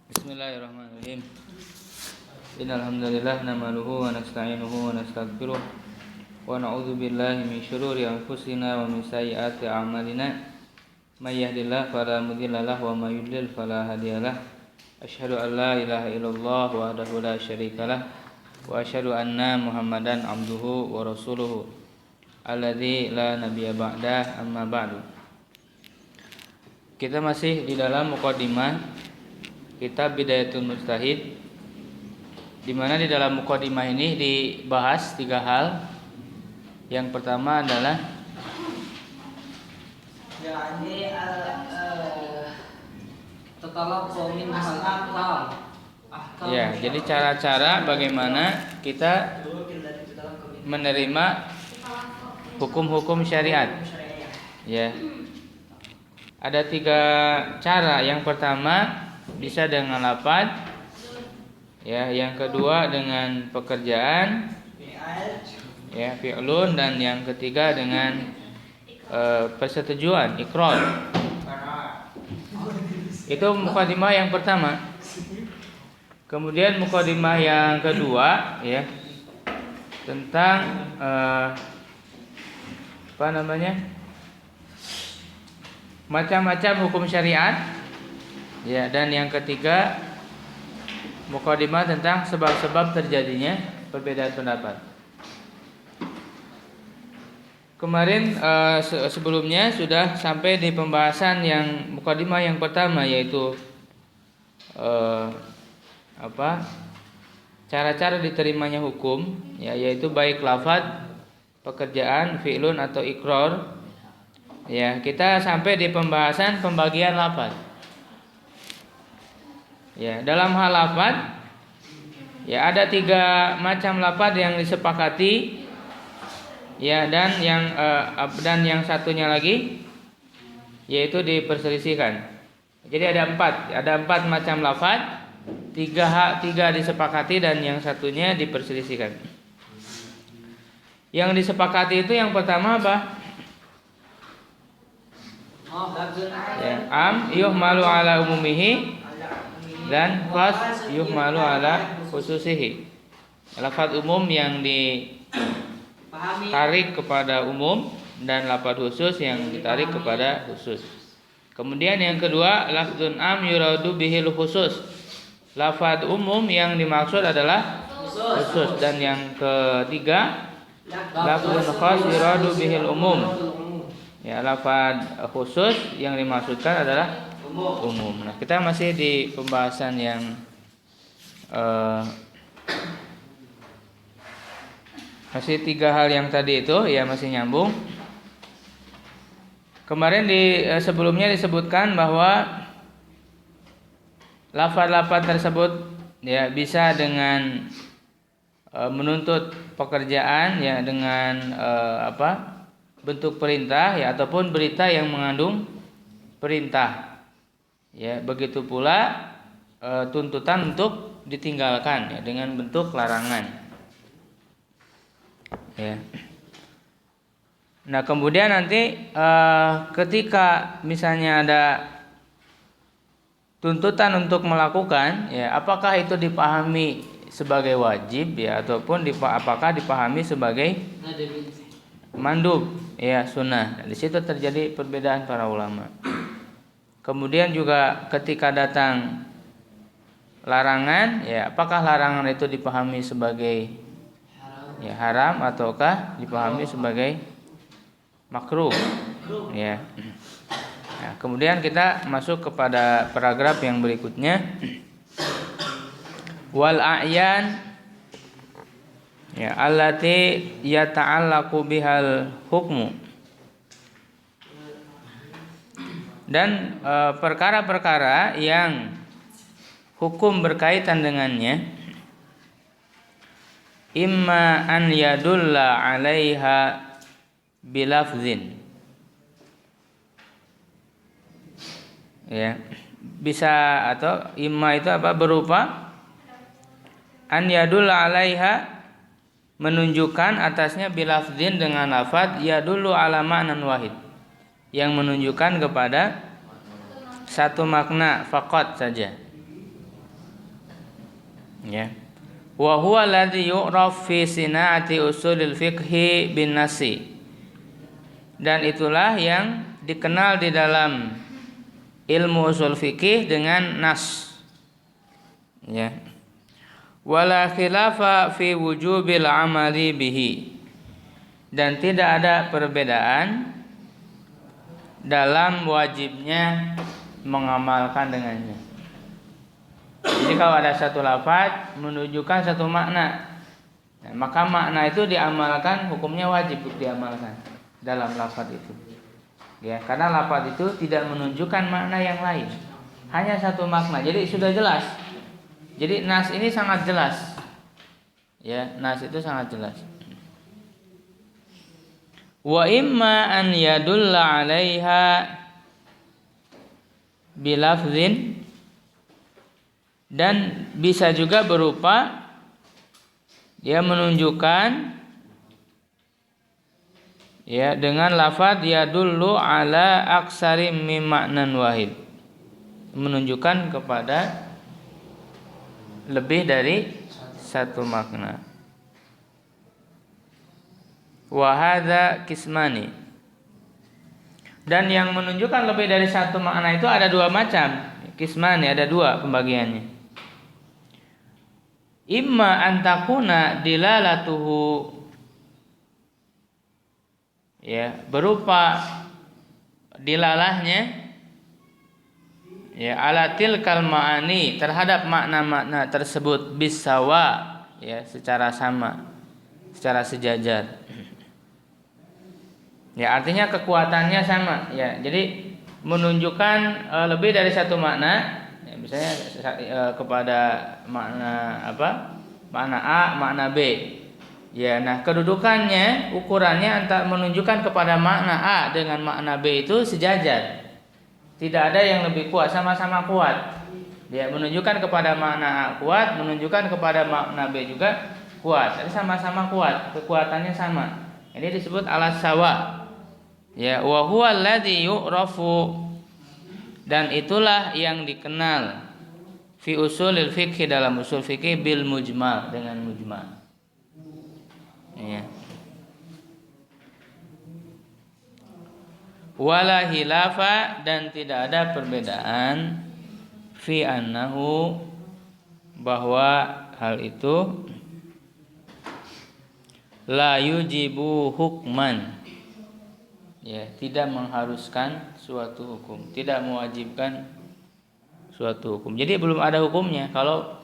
Bismillahirrahmanirrahim. Innal hamdalillah nahmaduhu wa nasta'inuhu wa nastaghfiruh wa na'udzu billahi min syururi anfusina wa min sayyiati a'malina. May yahdihillahu fala mudilla lahu wa may yudlil fala hadiyalah. Asyhadu an la ilaha illallah wahdahu la syarikalah wa asyhadu anna Muhammadan abduhu wa rasuluhu alladzi la nabiyya ba'dah, amma ba'du. Kita masih di dalam muqaddimah kitab Bidayatul Mujtahid, di mana di dalam muqaddimah ini dibahas 3 hal. Yang pertama adalah jadi cara-cara bagaimana kita menerima hukum-hukum syariat. Ya. Ada 3 cara. Yang pertama bisa dengan lafaz, ya. Yang kedua dengan pekerjaan, ya, fi'lun, dan yang ketiga dengan persetujuan, ikrar. Itu muqaddimah yang pertama. Kemudian muqaddimah yang kedua, ya, tentang macam-macam hukum syariat. Ya, dan yang ketiga muqaddimah tentang sebab-sebab terjadinya perbedaan pendapat. Kemarin sebelumnya sudah sampai di pembahasan yang muqaddimah yang pertama, yaitu cara-cara diterimanya hukum, ya, yaitu baik lafaz, pekerjaan, fi'lun atau ikrar. Ya, kita sampai di pembahasan pembagian lafaz. Ya, dalam hal lafaz, ya, ada 3 macam lafaz yang disepakati, ya, dan yang satunya lagi yaitu diperselisihkan. Jadi ada 4 macam lafaz, 3 disepakati dan yang satunya diperselisihkan. Yang disepakati itu yang pertama apa? Ya, am yuhmalu ala umumihi dan khas yuhmalu ala khususihi. Lafaz umum yang ditarik kepada umum dan lafaz khusus yang ditarik kepada khusus. Kemudian yang kedua, lafzun am yuradu bihil khusus. Lafaz umum yang dimaksud adalah khusus. Dan yang ketiga, lafzun khas yuradu bihil umum. Ya, lafaz khusus yang dimaksudkan adalah umum. Nah, kita masih di pembahasan yang masih 3 hal yang tadi itu, ya, masih nyambung. Kemarin sebelumnya disebutkan bahwa lafaz-lafaz tersebut, ya, bisa dengan menuntut pekerjaan, ya, dengan bentuk perintah, ya, ataupun berita yang mengandung perintah. Ya, begitu pula tuntutan untuk ditinggalkan, ya, dengan bentuk larangan. Ya. Nah, kemudian nanti ketika misalnya ada tuntutan untuk melakukan, ya, apakah itu dipahami sebagai wajib, ya, ataupun apakah dipahami sebagai mandub, ya, sunnah. Di situ terjadi perbedaan para ulama. Kemudian juga ketika datang larangan, ya, apakah larangan itu dipahami sebagai, ya, haram ataukah dipahami sebagai makruh, ya. Nah, kemudian kita masuk kepada paragraf yang berikutnya. Wal a'yan, ya, allati yata'allaqu bihal hukmu. Dan perkara-perkara yang hukum berkaitan dengannya, imma an yadulla 'alaiha bilafzin. Ya, bisa, atau imma itu berupa an yadulla 'alaiha, menunjukkan atasnya, bilafzin dengan lafaz yadullu 'ala ma'nan wahid, yang menunjukkan kepada satu makna faqat saja. Ya. Wa huwa alladhi yu'raf fi sina'ati usulil fiqhi bin nasi. Dan itulah yang dikenal di dalam ilmu usul fikih dengan nas. Ya. Wala khilafa fi wujubil amali bihi. Dan tidak ada perbedaan dalam wajibnya mengamalkan dengannya. Jadi kalau ada satu lafaz menunjukkan satu makna, nah, maka makna itu diamalkan, hukumnya wajib diamalkan dalam lafaz itu. Ya, karena lafaz itu tidak menunjukkan makna yang lain, hanya satu makna. Jadi sudah jelas. Jadi nas ini sangat jelas. Ya, nas itu sangat jelas. Wa imma an yadulla 'alaiha bilafzin, dan bisa juga berupa dia menunjukkan ya dengan lafaz yadullu ala aksari min ma'nan wahid, menunjukkan kepada lebih dari satu makna. Wa hadza kismani, dan yang menunjukkan lebih dari satu makna itu ada dua macam. Kismani, ada dua pembagiannya. Imma antakuna dilalatuhu, ya, berupa dilalahnya ya ala tilkal ma'ani, terhadap makna-makna tersebut bisawa, ya, secara sama, secara sejajar. Ya, artinya kekuatannya sama, ya. Jadi menunjukkan lebih dari satu makna, ya, misalnya kepada makna apa? Makna A, makna B. Ya, nah kedudukannya, ukurannya antara menunjukkan kepada makna A dengan makna B itu sejajar. Tidak ada yang lebih kuat, sama-sama kuat. Dia menunjukkan kepada makna A kuat, menunjukkan kepada makna B juga kuat. Jadi sama-sama kuat, kekuatannya sama. Ini disebut alas sawa. Ya, wa huwa alladhi yu'rafu, dan itulah yang dikenal fi usulil fiqh, dalam usul fikih, bil mujmal, dengan mujmal. Ya. Wala hilafa, dan tidak ada perbedaan fi annahu, bahwa hal itu la yujibu hukman, ya, tidak mengharuskan suatu hukum, tidak mewajibkan suatu hukum. Jadi belum ada hukumnya kalau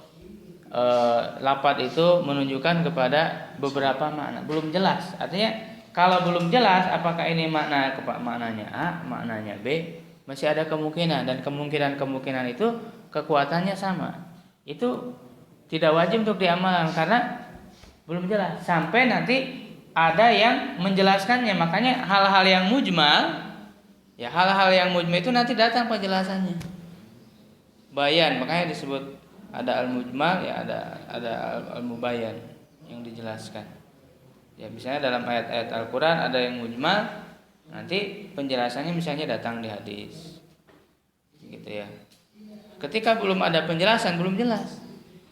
lafaz itu menunjukkan kepada beberapa makna, belum jelas. Artinya kalau belum jelas apakah ini maknanya A, maknanya B, masih ada kemungkinan, dan kemungkinan itu kekuatannya sama. Itu tidak wajib untuk diamalkan karena belum jelas. Sampai nanti ada yang menjelaskannya. Makanya hal-hal yang mujmal, ya, hal-hal yang mujmal itu nanti datang penjelasannya. Bayan, makanya disebut ada al-mujmal, ya, ada al-mubayyan yang dijelaskan. Ya, misalnya dalam ayat-ayat Al-Qur'an ada yang mujmal, nanti penjelasannya misalnya datang di hadis. Gitu ya. Ketika belum ada penjelasan, belum jelas.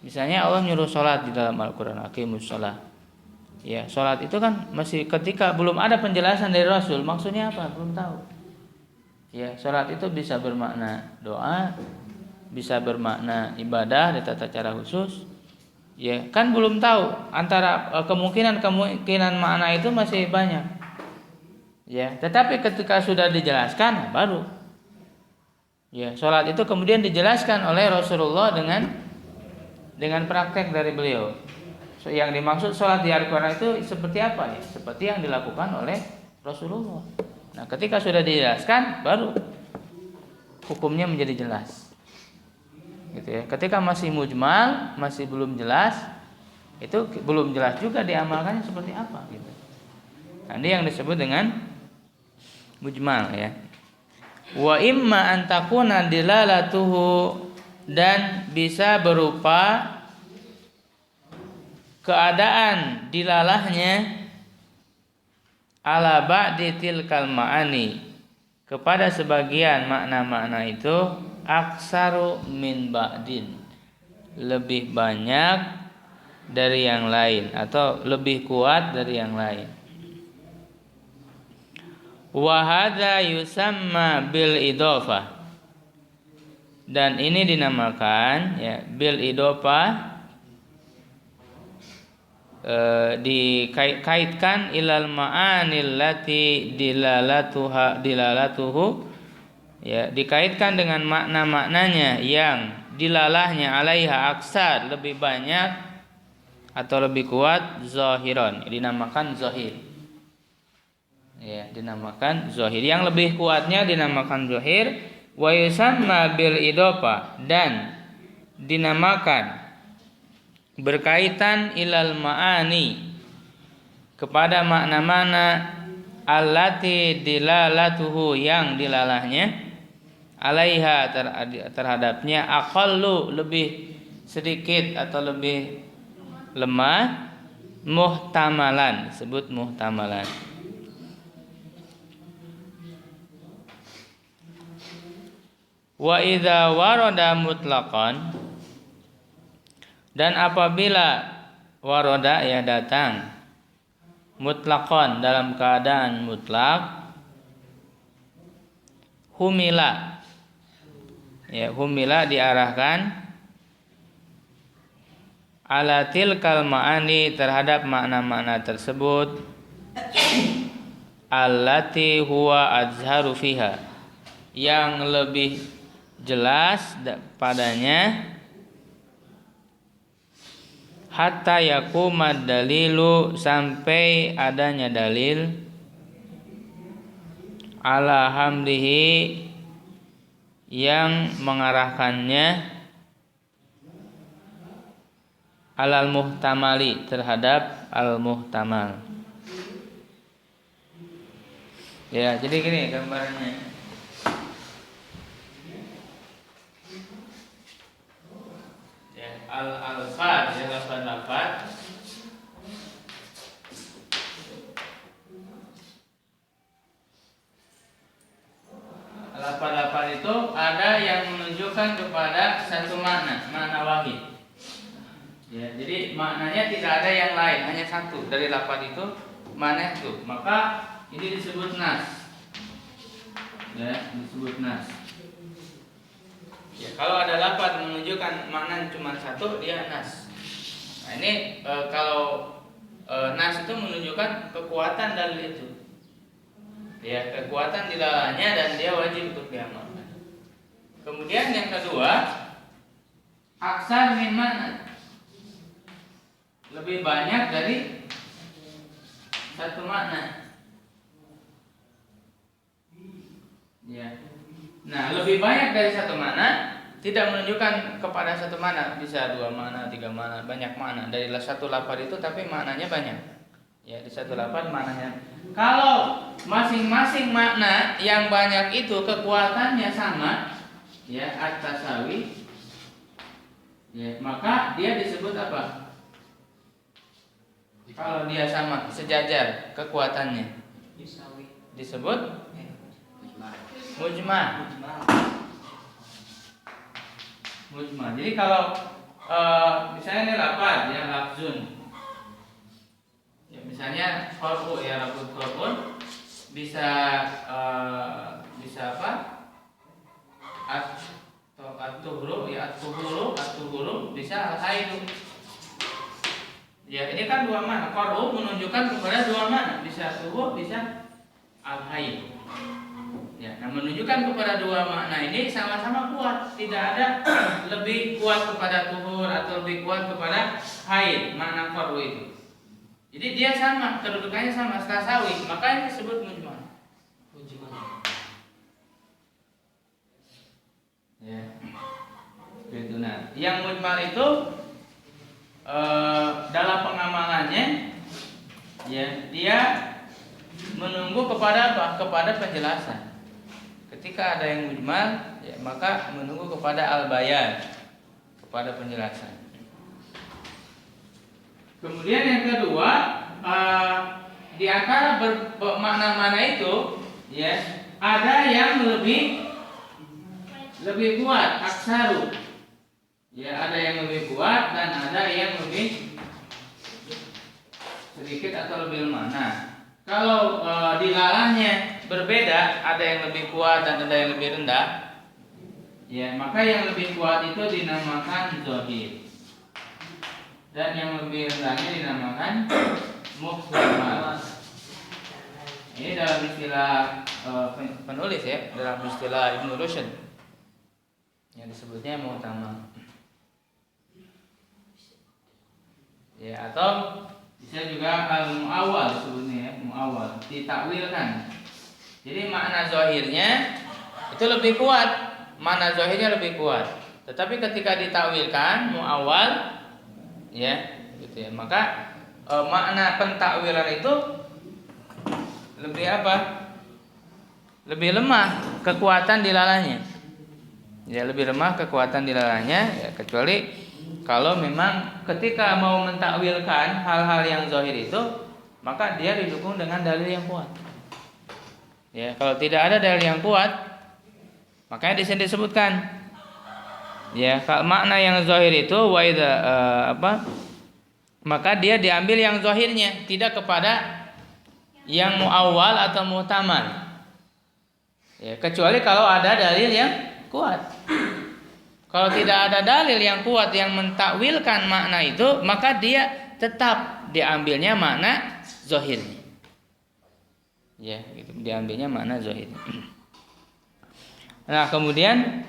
Misalnya Allah nyuruh sholat di dalam Al-Qur'an, aqimus sholat. Ya, sholat itu kan masih ketika belum ada penjelasan dari Rasul, maksudnya apa? Belum tahu. Ya, sholat itu bisa bermakna doa, bisa bermakna ibadah di tata cara khusus. Ya, kan belum tahu, antara kemungkinan makna itu masih banyak. Ya, tetapi ketika sudah dijelaskan baru. Ya, sholat itu kemudian dijelaskan oleh Rasulullah dengan praktek dari beliau. So, yang dimaksud sholat di Al-Quran itu seperti apa, ya? Seperti yang dilakukan oleh Rasulullah. Nah, ketika sudah dijelaskan baru hukumnya menjadi jelas. Gitu ya. Ketika masih mujmal, masih belum jelas, itu belum jelas juga diamalkannya seperti apa gitu. Nah, ini yang disebut dengan mujmal, ya. Wa imma an takuna dilalatuhu, dan bisa berupa keadaan dilalahnya ala ba'di tilkal ma'ani, kepada sebagian makna-makna itu aksaru min ba'din, lebih banyak dari yang lain atau lebih kuat dari yang lain. Wa hadza yusamma bil idhofah. Dan ini dinamakan ya bil idhofah, dikaitkan ilal ma'anil lati dilalatuhu ya, dikaitkan dengan makna-maknanya yang dilalahnya alaiha aksar, lebih banyak atau lebih kuat, zahiron, dinamakan zahir. Ya, dinamakan zahir. Yang lebih kuatnya dinamakan zahir. Wa yusamma bil idhofah, dan dinamakan berkaitan ilal ma'ani, kepada makna-makna allati dilalatuhu, yang dilalahnya alaiha terhadapnya aqallu, lebih sedikit atau lebih lemah, muhtamalan, disebut muhtamalan. Wa idza warada mutlaqan, dan apabila waroda ya datang mutlaqan, dalam keadaan mutlak, humila ya, humila diarahkan ala tilkal ma'ani, terhadap makna-makna tersebut, allati huwa azharu fiha, yang lebih jelas padanya, hatta yakumad dalilu, sampai adanya dalil, ala hamlihi, yang mengarahkannya, alal muhtamali, terhadap al muhtamal. Ya, jadi gini gambarannya. Al-alfad ya, lafaz-lafaz itu ada yang menunjukkan kepada satu makna wahid. Ya, jadi maknanya tidak ada yang lain, hanya satu dari lafaz itu, makna itu. Maka ini disebut nas. Ya, disebut nas. Ya, kalau ada lafaz menunjukkan makna cuma satu, dia nas. Nah, ini kalau nas itu menunjukkan kekuatan dalil itu. Ya, kekuatan dilalahnya dan dia wajib untuk diamalkan. Kemudian yang kedua, aksar min makna, lebih banyak dari satu makna. Ya. Nah, lebih banyak dari satu makna tidak menunjukkan kepada satu makna, bisa dua makna, tiga makna, banyak makna dari satu lafaz itu, tapi maknanya banyak. Ya, di satu lafaz maknanya. Kalau masing-masing makna yang banyak itu kekuatannya sama, ya, at-tasawi, ya, maka dia disebut apa? Kalau dia sama, sejajar kekuatannya, disebut mujma. Jadi kalau misalnya ini lafaz ya, lafzun. Ya, misalnya qara'u ya, lafaz qara'un bisa apa? At-tuhuru ya, at-tuhuru bisa al-haidu. Ya, ini kan dua makna. Qara'u menunjukkan kepada dua makna, bisa tuhur, bisa al-haid. Ya, nah menunjukkan kepada dua makna ini sama-sama kuat, tidak ada lebih kuat kepada tuhur atau lebih kuat kepada haid, makna qara'u itu. Jadi dia sama, kedudukannya sama, tasawi, makanya disebut mujmal. Ya. Itu nah, yang mujmal itu dalam pengamalannya ya, dia menunggu kepada apa? Kepada penjelasan. Ketika ada yang mujmal, ya, maka menunggu kepada al-bayan, kepada penjelasan. Kemudian yang kedua, di antara makna-makna itu, ya, ada yang lebih kuat, aksaru, Ya, ada yang lebih kuat dan ada yang lebih sedikit atau lebih lemah. Nah, kalau dilalahnya berbeda, ada yang lebih kuat dan ada yang lebih rendah, ya maka yang lebih kuat itu dinamakan zahir dan yang lebih rendahnya dinamakan muhtamal. Ini dalam istilah penulis ya, dalam istilah Ibnu Rushd yang disebutnya muhtamal. Ya, atau bisa juga al-muawwal disebutnya ya, muawwal, ditakwilkan. Jadi makna zahirnya itu lebih kuat, makna zahirnya lebih kuat. Tetapi ketika ditakwilkan muawwal ya, gitu ya. Maka makna pentakwilan itu lebih apa? Lebih lemah kekuatan dilalahnya. Ya, lebih lemah kekuatan dilalahnya ya, kecuali kalau memang ketika mau mentakwilkan hal-hal yang zahir itu, maka dia didukung dengan dalil yang kuat. Ya, kalau tidak ada dalil yang kuat, makanya di sini disebutkan ya, kalau makna yang zahir itu maka dia diambil yang zahirnya, tidak kepada yang muawwal atau muhtamal. Ya, kecuali kalau ada dalil yang kuat. Kalau tidak ada dalil yang kuat yang mentakwilkan makna itu, maka dia tetap diambilnya makna zahirnya. Ya, gitu, diambilnya makna zahirnya. Nah, kemudian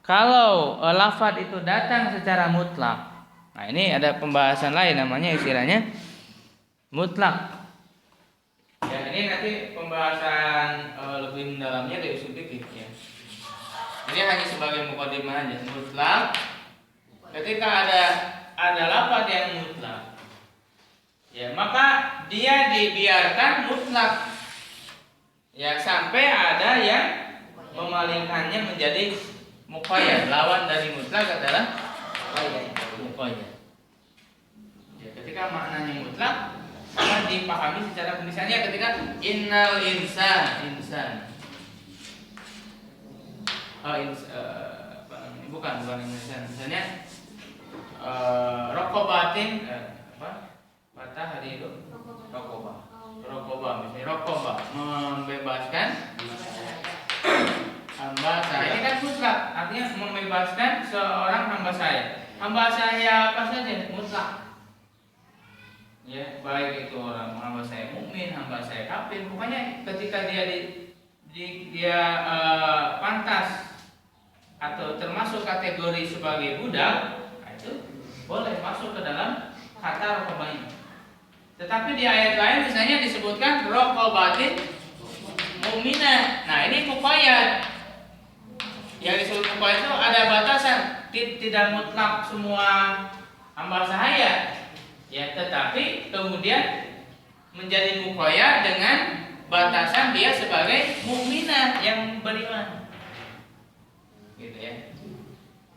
kalau lafaz itu datang secara mutlak. Nah, ini ada pembahasan lain namanya istilahnya mutlak. Ya, ini nanti pembahasan lebih mendalamnya dari usul fikih ya. Ini hanya sebagai mukadimah aja. Mutlak, ketika ada lafaz yang mutlak, ya maka dia dibiarkan mutlak, ya sampai ada yang memalingkannya menjadi muqayyad. Lawan dari mutlak adalah muqayyad. Ya, ketika maknanya mutlak, maka dipahami secara misalnya ketika innal insan. Bukan insan. Misalnya rokobatin patah hari itu rokobah misalnya rokobah membebaskan hamba saya. Ini kan mutlak, artinya membebaskan seorang hamba saya. Hamba saya apa saja mutlak. Ya, baik itu orang hamba saya mukmin, hamba saya kafir, pokoknya ketika dia pantas atau termasuk kategori sebagai budak, nah itu boleh masuk ke dalam kata rokobah ini. Tetapi di ayat lain misalnya disebutkan rokobatin mukminah. Nah, ini muqayyad. Yang disebut muqayyad itu ada batasan, tidak mutlak semua hamba sahaya. Ya, tetapi kemudian menjadi muqayyad dengan batasan dia sebagai mukminah yang beriman. Gitu ya.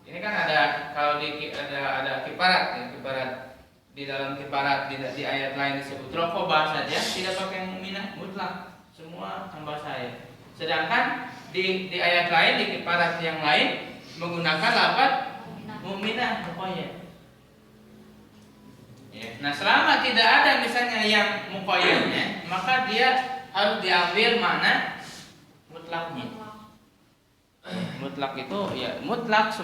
Ini kan ada kalau ada kiparat ya, kiparat di dalam kiparat di ayat lain disebut rokobah saja tidak pakai mukminah mutlak semua hamba saya. Sedangkan di ayat lain di kiparat yang lain menggunakan lafaz mukminah muqayyad. Ya. Nah, selama tidak ada misalnya yang muqayyadnya, maka dia harus diambil makna mutlaknya. Mutlak itu ya mutlak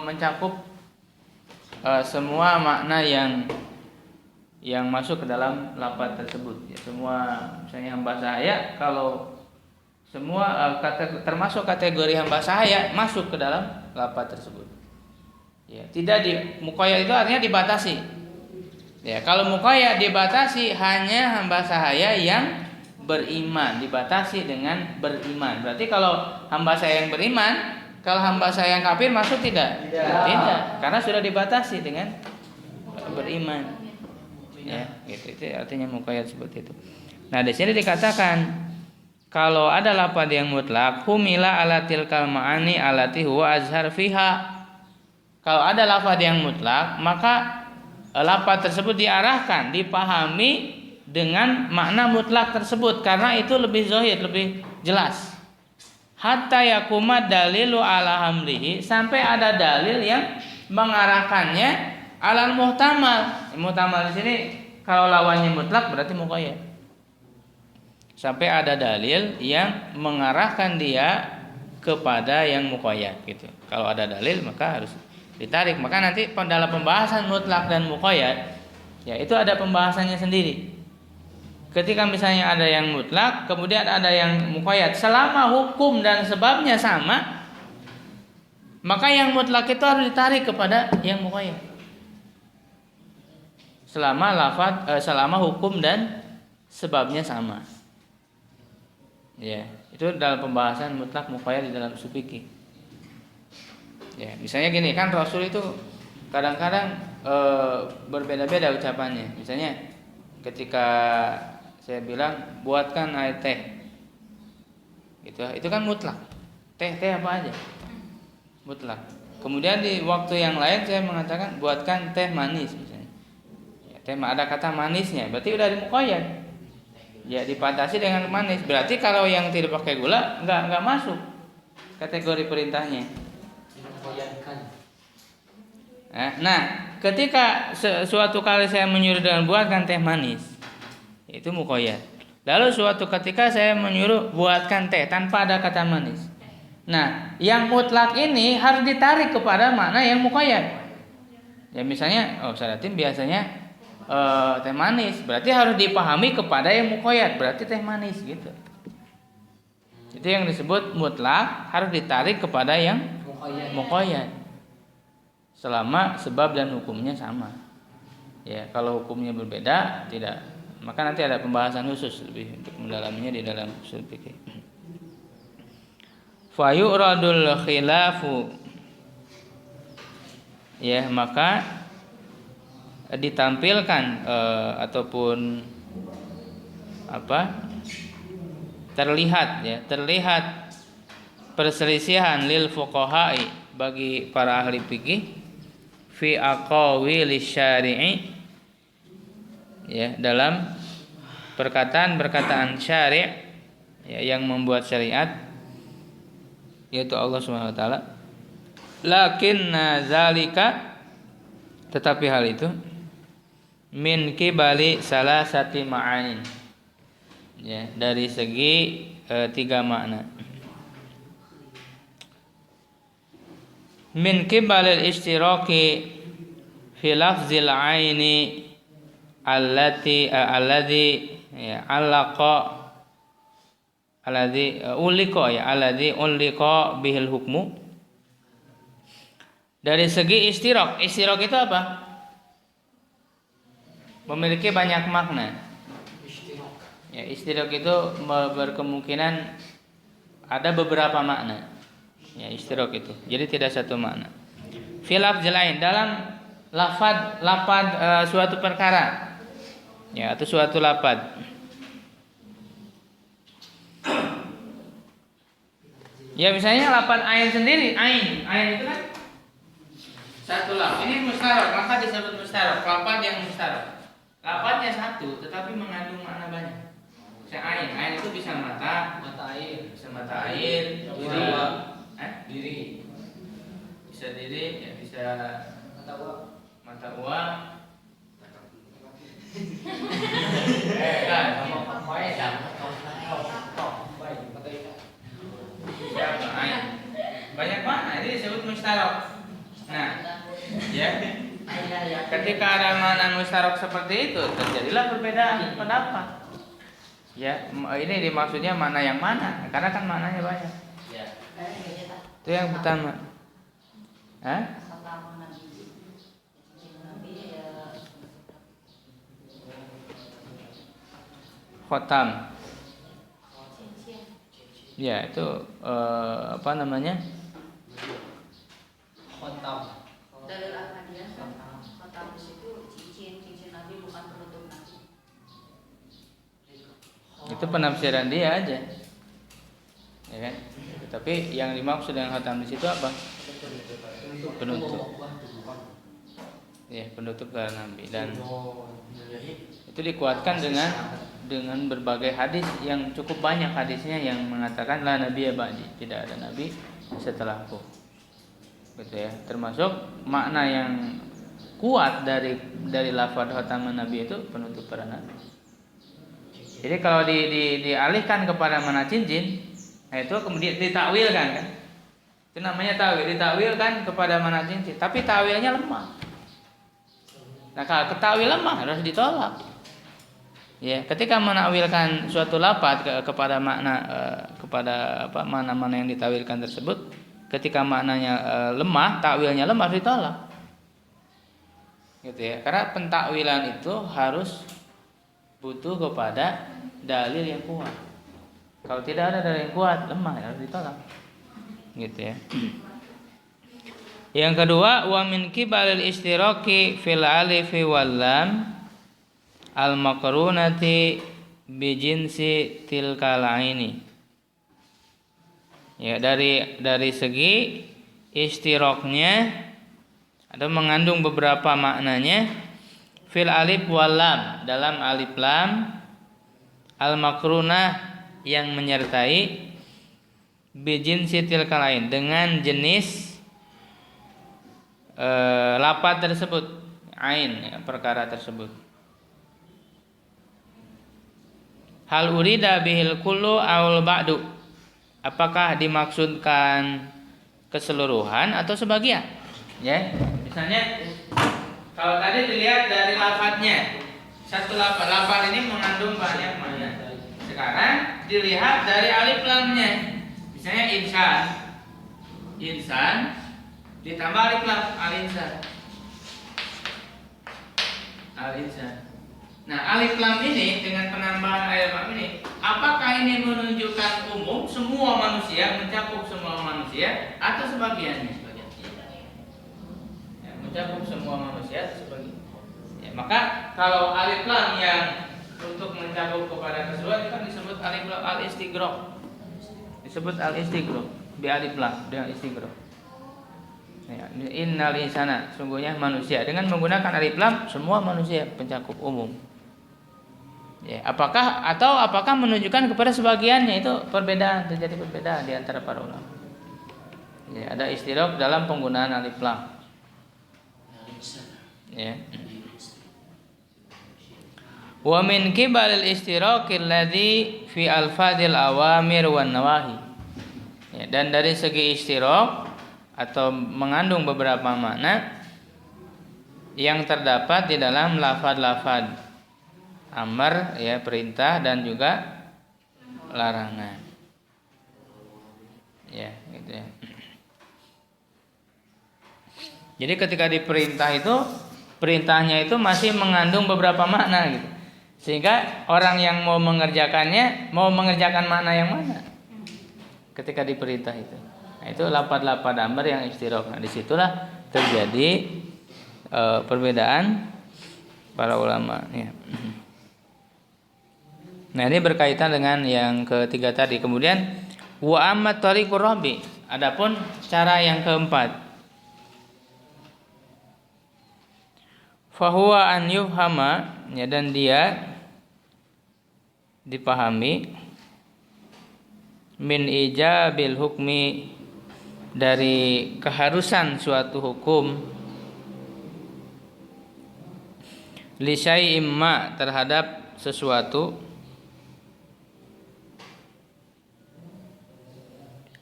mencakup semua makna yang masuk ke dalam lafaz tersebut. Ya, semua misalnya hamba saya, kalau semua termasuk kategori hamba saya masuk ke dalam lafaz tersebut. Ya, tidak di muqayyad itu artinya dibatasi. Ya, kalau muqayyad dibatasi hanya hamba saya yang beriman, dibatasi dengan beriman. Berarti kalau hamba saya yang beriman, kalau hamba saya yang kafir masuk tidak? Tidak, karena sudah dibatasi dengan beriman. Ya, gitu. Itu artinya muqayyad seperti itu. Nah, di sini dikatakan kalau ada lafaz yang mutlak, humila ala tilkal ma'ani allati huwa azhar fiha. Kalau ada lafaz yang mutlak, maka lafaz tersebut diarahkan, dipahami dengan makna mutlak tersebut karena itu lebih zahir, lebih jelas. Hatta yakuma dalilu ala hamlihi, sampai ada dalil yang mengarahkannya alal muhtamal. Muhtamal di sini kalau lawannya mutlak berarti muqayyad. Sampai ada dalil yang mengarahkan dia kepada yang muqayyad gitu. Kalau ada dalil maka harus ditarik. Maka nanti dalam pembahasan mutlak dan muqayyad ya itu ada pembahasannya sendiri. Ketika misalnya ada yang mutlak, kemudian ada yang muqayyad, selama hukum dan sebabnya sama, maka yang mutlak itu harus ditarik kepada yang muqayyad. Selama hukum dan sebabnya sama. Ya, itu dalam pembahasan mutlak muqayyad di dalam ushul fikih. Ya, misalnya gini kan Rasul itu kadang-kadang berbeda-beda ucapannya. Misalnya ketika saya bilang buatkan air teh, gitu, itu kan mutlak. Teh apa aja, mutlak. Kemudian di waktu yang lain saya mengatakan buatkan teh manis misalnya. Ya, teh ada kata manisnya, berarti udah muqayyad. Ya dipatasi dengan manis. Berarti kalau yang tidak pakai gula nggak masuk kategori perintahnya. Nah, ketika suatu kali saya menyuruh dengan buatkan teh manis, itu muqayyad. Lalu suatu ketika saya menyuruh buatkan teh tanpa ada kata manis. Nah, yang mutlak ini harus ditarik kepada makna yang muqayyad. Ya misalnya, Ustadz biasanya teh manis, berarti harus dipahami kepada yang muqayyad, berarti teh manis gitu. Itu yang disebut mutlak, harus ditarik kepada yang muqayyad. Selama sebab dan hukumnya sama. Ya, kalau hukumnya berbeda tidak. Maka nanti ada pembahasan khusus lebih untuk mendalaminya di dalam ushul fikih. Fa yuradul khilafu. Ya, maka ditampilkan ataupun terlihat perselisihan lil fuqaha'i bagi para ahli fikih fi aqawil syari'i, ya, dalam perkataan syari' ya, yang membuat syariat, yaitu Allah Subhanahu wa taala. Lakinna zalika, tetapi hal itu min kibali salasati ma'anin, ya, dari segi 3 makna. Min kibalil istiraki fi lafzil aini alladhi ya alladhi ulliqa bihil hukmu. Dari segi istirok itu apa? Memiliki banyak makna. Ya, istirok itu berkemungkinan ada beberapa makna. Ya, istirok itu. Jadi tidak satu makna. Fi lafzil ain, dalam lafad suatu perkara. Ya, atau suatu lafad. Ya, misalnya lafad ain sendiri, ain itu kan satu lafad. Ini mustarok, maka disebut mustarok, lafad yang mustarok. Lafadnya satu tetapi mengandung makna banyak. Misalnya ain itu bisa mata air, bisa mata air, diri. Bisa diri, ya bisa mata uang. Banyak makna, ini disebut mustarok. Nah, ya, ketika ada makna mustarok seperti itu, terjadilah perbedaan pendapat. Ya, ini dimaksudnya makna yang mana? Karena kan maknanya banyak. Itu yang pertama. Khotam. Ya, itu apa namanya? Khotam. Dalil Ahmadiyah khotam itu cincin Nabi bukan penutup Nabi. Itu penafsiran dia aja. Ya kan? Tapi yang dimaksud dengan khatam di situ apa? Penutup. Ya, penutup dari Nabi, dan itu dikuatkan dengan berbagai hadis yang cukup banyak hadisnya yang mengatakan la nabiyya ba'di, tidak ada nabi setelahku. gitu ya. Termasuk makna yang kuat dari lafaz khataman Nabi itu penutup para nabi. Jadi kalau dialihkan kepada makna cincin, nah itu kemudian ditakwilkan kan. Itu namanya takwil, ditakwilkan kepada makna cincin, tapi takwilnya lemah. Nah, kalau ketakwil lemah harus ditolak. Ya, ketika menakwilkan suatu lafaz kepada makna kepada apa mana-mana yang ditakwilkan tersebut, ketika maknanya lemah, takwilnya lemah, harus ditolak. Gitu ya. Karena pentakwilan itu harus butuh kepada dalil yang kuat. Kalau tidak ada dalil yang kuat, lemah, harus ditolak. Gitu ya. Yang kedua, wa min qibalil istiraki fil alifi wal lam al maqrunati bi jinsi tilkal aini. Ya, dari segi istiroknya atau mengandung beberapa maknanya fil alif wal lam, dalam alif lam al makrunah yang menyertai bi jinsi tilkal ain, dengan jenis lafaz tersebut, ain ya, perkara tersebut. Hal urida bihil kullu aul ba'du, apakah dimaksudkan keseluruhan atau sebagian? Ya, misalnya kalau tadi dilihat dari lafadznya, satu lafaz ini mengandung banyak makna. Sekarang dilihat dari alif lamnya, misalnya insan ditambah alif lam, al-insan. Nah, alif lam ini dengan penambahan alif lam ini, apakah ini menunjukkan umum semua manusia, mencakup semua manusia, atau sebagiannya? Ya, mencakup semua manusia atau sebagian. Ya, maka kalau alif lam yang untuk mencakup kepada keseluruhan itu kan disebut alif lam al-istighraq. Disebut al-istighraq bi alif lam dengan istighraq. Ya, innal insana, sungguhnya manusia, dengan menggunakan alif lam semua manusia, pencakup umum. Ya, apakah menunjukkan kepada sebagiannya, itu perbedaan, terjadi perbedaan di antara para ulama. Ya, ada istiraq dalam penggunaan alif lam. Ya. Wa min qibalil istiraqil ladzi fi alfadil awamir wan nawahi. Ya, dan dari segi istiraq atau mengandung beberapa makna yang terdapat di dalam lafaz-lafaz amar, ya, perintah, dan juga larangan. Ya, gitu ya. Jadi ketika diperintah itu, perintahnya itu masih mengandung beberapa makna gitu. Sehingga orang yang mau mengerjakannya, mau mengerjakan makna yang mana ketika diperintah itu. Nah, itu lafaz-lafaz amar yang istiraq. Nah, disitulah terjadi perbedaan para ulama. Ya. Nah, ini berkaitan dengan yang ketiga tadi. Kemudian wa amma tariqur rabi, adapun cara yang keempat, fahuwa an yufhama, ya, dan dia dipahami min ijabil hukmi, dari keharusan suatu hukum, li syai'im ma, terhadap sesuatu,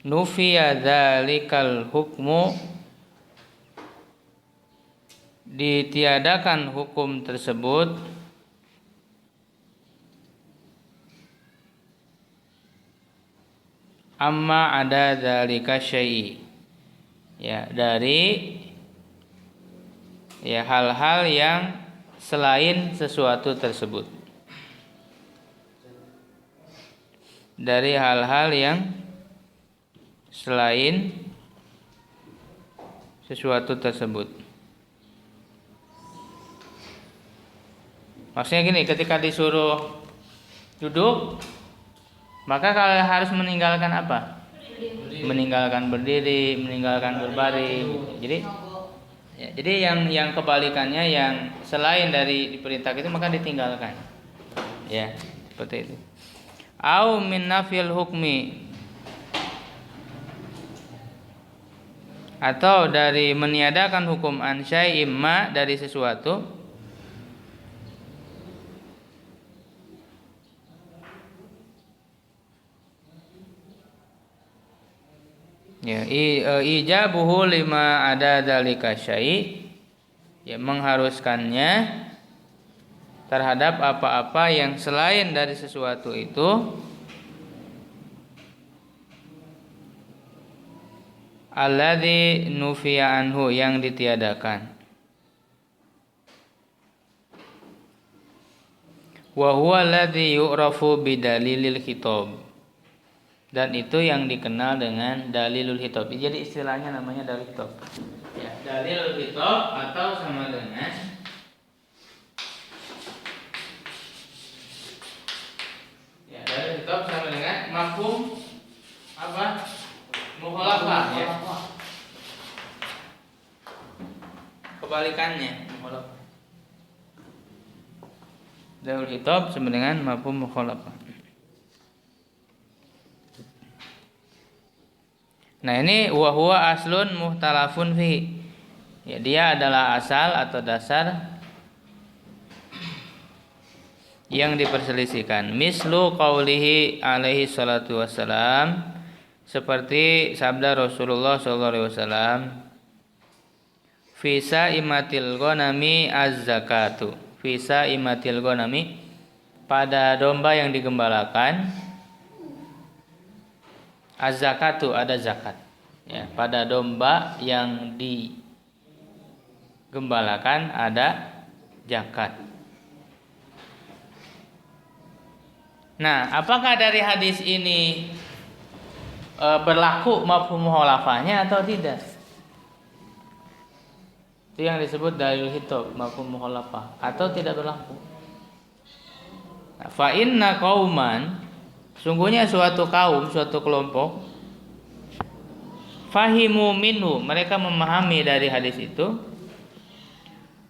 nufiya dzalikal hukmu, ditiadakan hukum tersebut, amma ada dzalika syai', ya, dari, ya, hal-hal yang selain sesuatu tersebut, dari hal-hal yang selain sesuatu tersebut. Maksudnya gini, ketika disuruh duduk, maka kalau harus meninggalkan apa? Meninggalkan berdiri, meninggalkan berbaring. Jadi yang kebalikannya, yang selain dari diperintah itu, maka ditinggalkan. Ya, seperti itu. Au min nafil hukmi, atau dari meniadakan hukum an syai'im ma dari sesuatu, ya ijabuhu lima ada dzalika syai', ya mengharuskannya terhadap apa-apa yang selain dari sesuatu itu, alladzi nufiya anhu yang ditiadakan, wa huwa alladzi yu'rafu bidalilil khitab, dan itu yang dikenal dengan dalilul khitab. Jadi istilahnya namanya dalil khitab. Ya, dalilul khitab atau sama dengan dalil khitab sama dengan mafhum apa? Mukhalafah, ya. Kebalikannya, mukhalafah. Dalil khitab sama dengan mafhum mukhalafah. Nah, ini wa huwa aslun muhtalafun fi. Ya, dia adalah asal atau dasar yang diperselisihkan. Mislu qaulihi alaihi salatu wassalam, seperti sabda Rasulullah sallallahu alaihi wasallam, fi saimatil ghanami az-zakatu. Fi saimatil ghanami, pada domba yang digembalakan, az-zakatu ada zakat. Ya, pada domba yang digembalakan ada zakat. Nah, apakah dari hadis ini berlaku mafhum mukhalafahnya atau tidak? Itu yang disebut dalil khitab, mafhum mukhalafah, atau tidak berlaku. Nah, fa inna qauman, sungguhnya suatu kaum, suatu kelompok, fahimu minhu, mereka memahami dari hadis itu,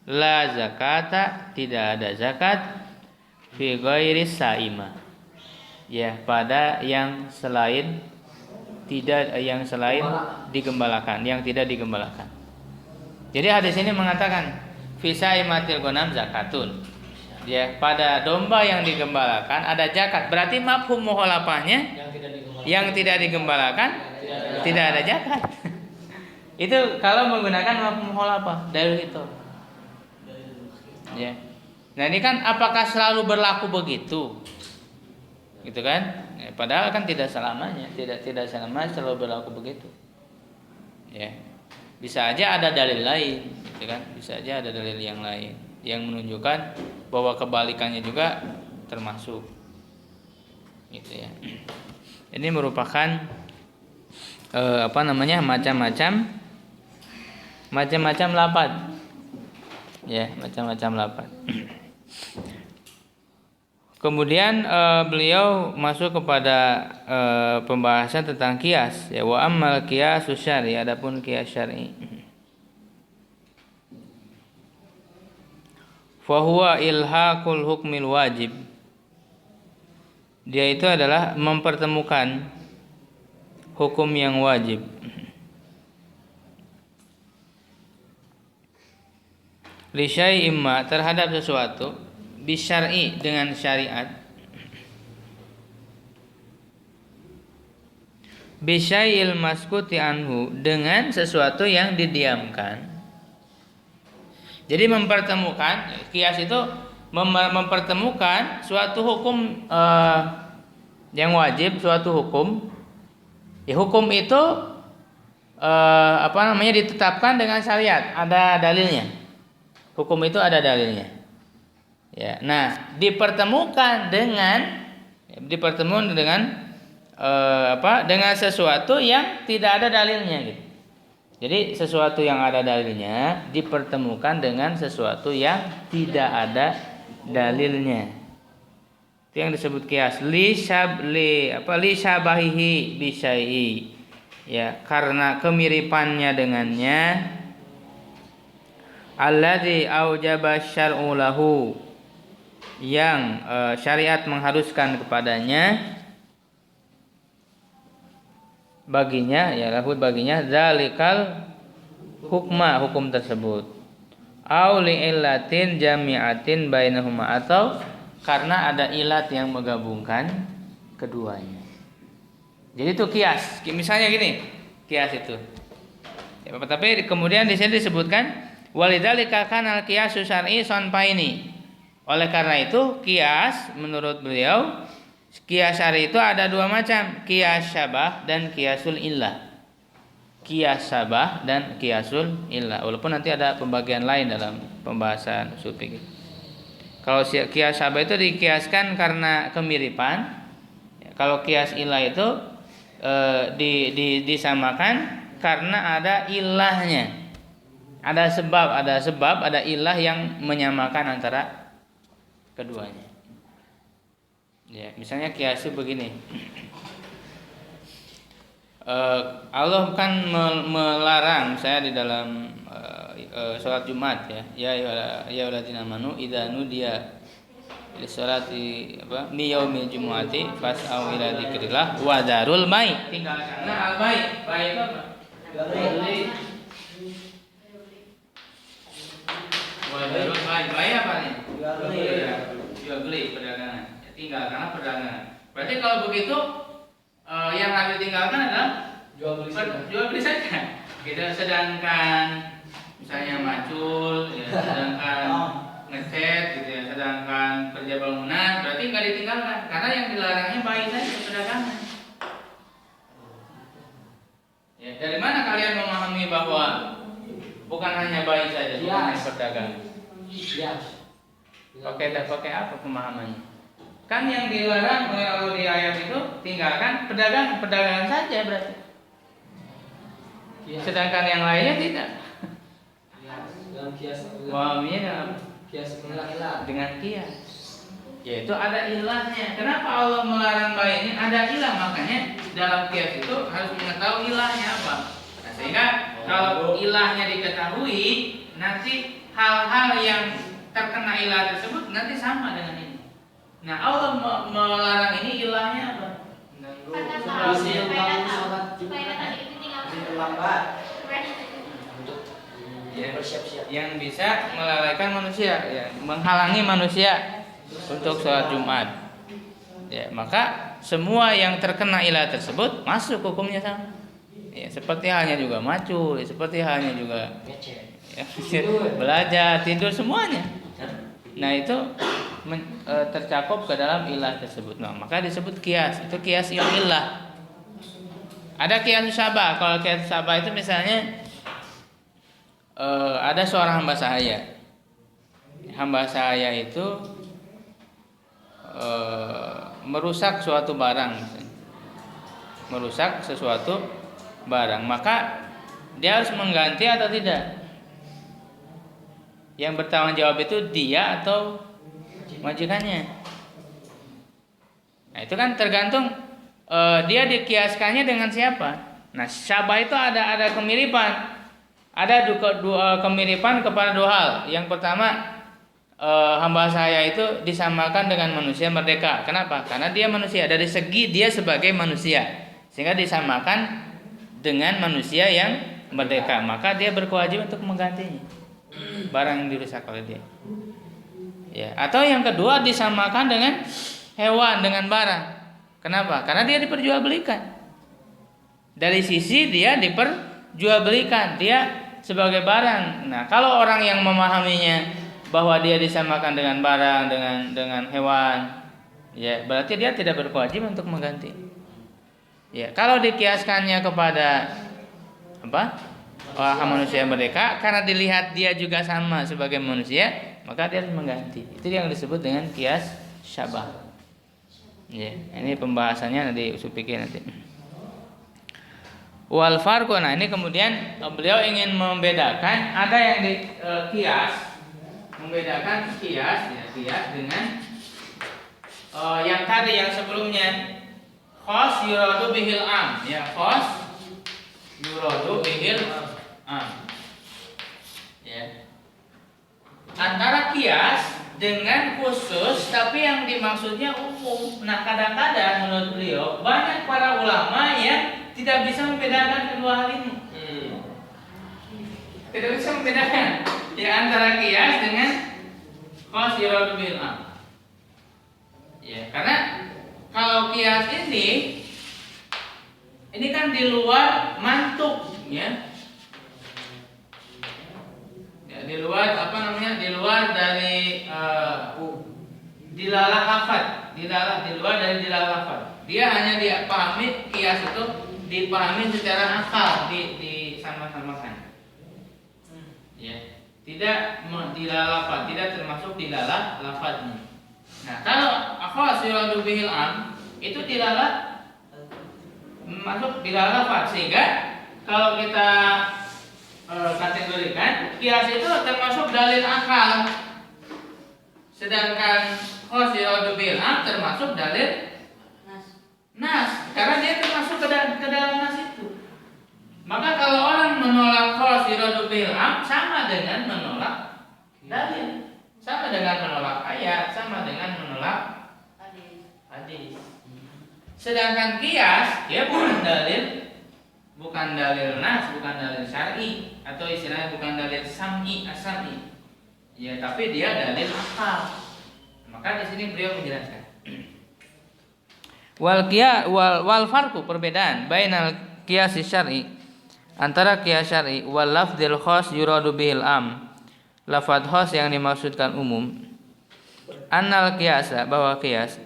la zakata, tidak ada zakat, fi ghairi saimah, ya pada yang selain digembalakan, yang tidak digembalakan. Jadi hadis ini mengatakan fi saimatil ghanam zakatun, ya pada domba yang digembalakan ada zakat. Berarti mafhum mukhalafahnya yang tidak digembalakan tidak ada zakat. Itu kalau menggunakan mafhum mukhalafah dalil itu. Ya. Nah, ini kan apakah selalu berlaku begitu? Gitu kan? Ya, padahal kan tidak selamanya, tidak selamanya selalu berlaku begitu. Ya. Bisa aja ada dalil lain, gitu kan? Bisa aja ada dalil yang lain yang menunjukkan bahwa kebalikannya juga termasuk. Gitu ya. Ini merupakan macam-macam lafaz. Ya, macam-macam lafaz. Kemudian beliau masuk kepada pembahasan tentang kias, ya, wa ammal qiyasus syar'i, adapun qiyas syar'i, fa huwa ilhaqul hukmil wajib, dia itu adalah mempertemukan hukum yang wajib li syai'in ma, terhadap sesuatu, bisyar'i, dengan syariat, bisyai'il maskuti anhu, dengan sesuatu yang didiamkan. Jadi mempertemukan, qiyas itu mempertemukan suatu hukum yang wajib, suatu hukum. Ya, hukum itu ditetapkan dengan syariat, ada dalilnya. Hukum itu ada dalilnya. Ya, nah dipertemukan dengan dengan sesuatu yang tidak ada dalilnya, gitu. Jadi sesuatu yang ada dalilnya dipertemukan dengan sesuatu yang tidak ada dalilnya. Itu yang disebut qiyas, li syabahihi bi syai'i. Ya, karena kemiripannya dengannya, alladzi aujaba syar'u lahu, yang syariat mengharuskan kepadanya, baginya, ya lahu baginya, zalikal hukum tersebut. Au li'illatin jami'atin bainahuma, atau karena ada ilat yang menggabungkan keduanya. Jadi itu kias. Misalnya gini, kias itu. Ya, tapi kemudian di sini disebutkan walidzalika kana al-qiyasu syar'i sanpaini. Oleh karena itu kias menurut beliau, kias syar'i itu ada dua macam, kias syabah dan kiasul illah. Kias syabah dan kiasul illah. Walaupun nanti ada pembagian lain dalam pembahasan ushul fikih. Kalau kias syabah itu dikiaskan karena kemiripan. Kalau kias illah itu disamakan karena ada ilahnya. Ada sebab, ada ilah yang menyamakan antara keduanya. Ya, misalnya kias begini. Allah kan melarang saya di dalam sholat Jumat ya ayyuhalladzina amanu idza nudiya lisolati mi yaumil jumu'ati fas'au ila dzikrillah wa darul bai, tinggalkanlah al bai. Bai itu apa? Wa darul bai. Bai apa nih? Jual beli perdagangan. Tinggalkanlah perdagangan. Berarti kalau begitu yang harus ditinggalkan adalah jual beli saja. Gitu. Sedangkan misalnya macul, ya, sedangkan ngecat, gitu ya, sedangkan kerja bangunan, berarti nggak ditinggalkan karena yang dilarangnya baik saja perdagangan. Ya, dari mana kalian memahami bahwa bukan hanya baik saja, bukan hanya perdagangan? Pakai apa pemahamannya? Kan yang dilarang oleh Allah di ayat itu tinggalkan perdagangan saja berarti. Sedangkan yang lainnya tidak. Wahaminya dengan kias. Yaitu ada ilahnya. Kenapa Allah melarang baik ini? Ada ilah, makanya dalam kias itu harus mengetahui ilahnya apa. Nah, sehingga kalau ilahnya diketahui, nanti hal-hal yang terkena ilah tersebut nanti sama dengan ini. Nah, Allah melarang ini ilahnya apa? Yang bisa melalaikan manusia, ya, menghalangi manusia untuk sholat Jumat. Ya, maka semua yang terkena ilah tersebut masuk hukumnya sama. Ya, seperti halnya juga macul, seperti halnya juga ya, belajar, tidur semuanya. Nah, itu tercakup ke dalam ilah tersebut. Nah, maka disebut kias. Itu kias ilah. Ada kias syabah. Kalau kias syabah itu misalnya ada seorang hamba sahaya. Hamba sahaya itu merusak suatu barang, merusak sesuatu barang, maka dia harus mengganti atau tidak? Yang bertanggung jawab itu dia atau majikannya. Nah, itu kan tergantung dia dikiaskannya dengan siapa. Nah, syabah itu ada kemiripan. Ada dua kemiripan kepada dua hal. Yang pertama, hamba saya itu disamakan dengan manusia merdeka. Kenapa? Karena dia manusia. Dari segi dia sebagai manusia, sehingga disamakan dengan manusia yang merdeka. Maka dia berkewajiban untuk menggantinya barang yang dirusak oleh dia. Ya. Atau yang kedua, disamakan dengan hewan, dengan barang. Kenapa? Karena dia diperjualbelikan. Dari sisi dia diperjualbelikan, dia sebagai barang. Nah, kalau orang yang memahaminya bahwa dia disamakan dengan barang, dengan hewan, ya berarti dia tidak berkewajiban untuk mengganti. Ya, kalau dikiaskannya kepada manusia merdeka, karena dilihat dia juga sama sebagai manusia, maka dia harus mengganti. Itu yang disebut dengan kias syabah. Ya, ini pembahasannya nanti usul fikih nanti. Wal farqu, nah ini kemudian beliau ingin membedakan, ada yang di kias, membedakan kias, ya, kias dengan yang tadi yang sebelumnya, khos yuradu bihil am, ya, khos yuradu bihil am, ya. Antara kias dengan khusus, tapi yang dimaksudnya umum. Nah, kadang-kadang menurut beliau banyak para ulama yang tidak bisa membedakan kedua hal ini. Tidak bisa membedakan ya antara kias dengan khos yuradu bihil am. Ya, karena kalau kias ini kan di luar mantuk ya. Ya, di luar di luar dari dilalah lafaz, di luar dari dilalah lafaz. Dia hanya dipahami kias itu dipahami secara akal, disama-samakan. Ya, tidak dilalah lafaz, tidak termasuk dilalah lafaznya. Nah, kalau khos yuradu bihil am itu dilalah masuk dilalah lafaz, sehingga kalau kita kategorikan kias itu termasuk dalil akal, sedangkan khos yuradu bihil am termasuk dalil nas, karena dia termasuk ke dalam nas itu. Maka kalau orang menolak khos yuradu bihil am sama dengan menolak dalil, sama dengan menolak ayat, sama dengan menolak hadis. Sedangkan kias dia bukan dalil nas, bukan dalil syar'i, atau istilahnya bukan dalil sam'i asami. Ya, tapi dia dalil akal. Maka di sini beliau menjelaskan wal farqu, perbedaan bainal qiyas syar'i, antara qiyas syar'i wal lafdzil khas yuradu bihil am, lafadz khas yang dimaksudkan umum. Annal qiyasa, bahwa qiyas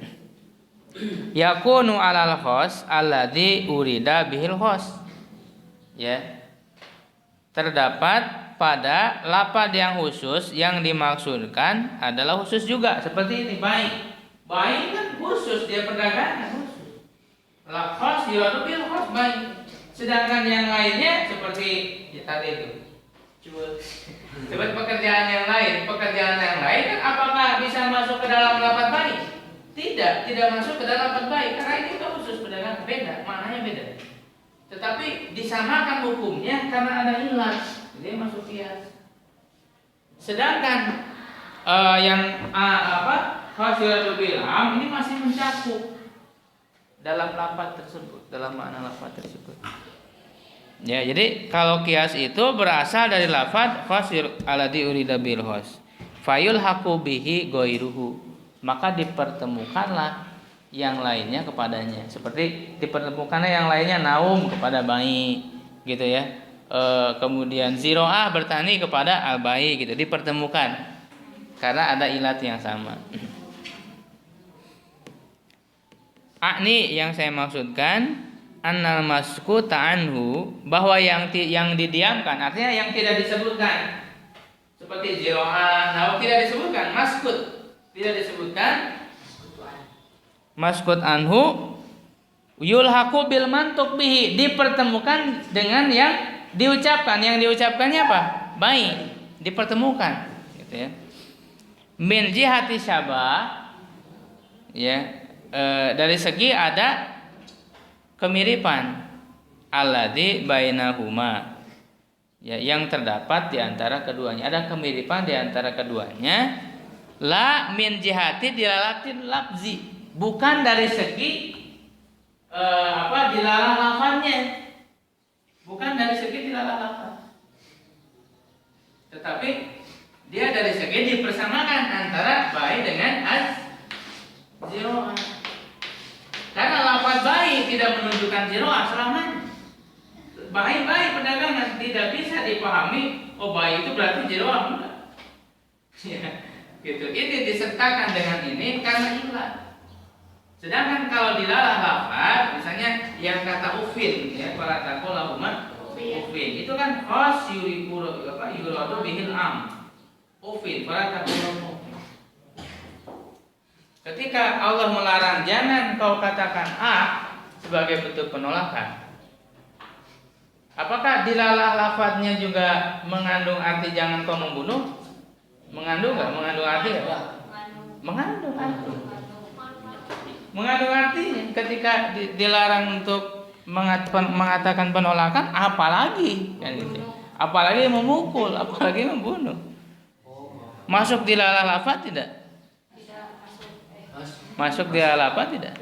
yakunu alal khas alladzi urida bihil khas, ya, terdapat pada lafadz yang khusus yang dimaksudkan adalah khusus juga. Seperti ini, baik kan khusus, dia perdagangan khusus. Khas yuradu bil khas, baik. Sedangkan yang lainnya seperti tadi itu. Coba pekerjaan yang lain kan apakah bisa masuk ke dalam lafadz baik? Tidak masuk ke dalam lafadz baik, karena ini khusus perdagangan, beda, maknanya beda. Tetapi disamakan hukumnya karena ada ilat, dia masuk kias. Sedangkan yang khas yuradu bihil am ini masih mencakup dalam lafaz tersebut, dalam makna lafaz tersebut. Ya, jadi kalau kias itu berasal dari lafaz khas alladzi urida bil khas. Fayul haqu bihi ghairuhu, maka dipertemukanlah yang lainnya kepadanya. Seperti dipertemukannya yang lainnya naum kepada bayi, gitu ya. Kemudian ziroah bertani kepada al bayi, gitu, dipertemukan karena ada ilat yang sama. Akni, yang saya maksudkan, annal maskuta anhu, bahwa yang didiamkan, artinya yang tidak disebutkan, seperti ziroah, naum tidak disebutkan, maskut tidak disebutkan, maskut anhu yulhaqu bil mantuk bihi, dipertemukan dengan yang diucapkan. Yang diucapkannya apa? Baik, dipertemukan, gitu ya. Min jihati syabah, ya, dari segi ada kemiripan, alladzi bainahuma, ya, yang terdapat di antara keduanya, ada kemiripan di antara keduanya. La min jihati dilalatin lafzi, bukan dari segi dilalah lafaznya, bukan dari segi dilalah lafaz, tetapi dia dari segi dipersamakan antara bayi dengan ziroah. Karena lafaz bayi tidak menunjukkan ziroah selamanya. Bayi perdagangan tidak bisa dipahami, oh bayi itu berarti ziroah, enggak. Ya, gitu. Ini disertakan dengan ini karena ilat. Sedangkan kalau dilalah lafaz, misalnya yang kata ufin, ya, para takul lahuma ufin, itu kan khas yuradu bihil am. Ufin, para takul lahuma. Ketika Allah melarang jangan kau katakan sebagai bentuk penolakan, apakah dilalah lafadznya juga mengandung arti jangan kau membunuh? Mengandung nggak? Mengandung arti nggak? Mengandung arti. Mengandung artinya. Ketika dilarang untuk mengatakan penolakan, apalagi kan gitu. Apalagi memukul, apalagi membunuh. Masuk dilalah lafadz tidak? Masuk dilalah lafadz tidak?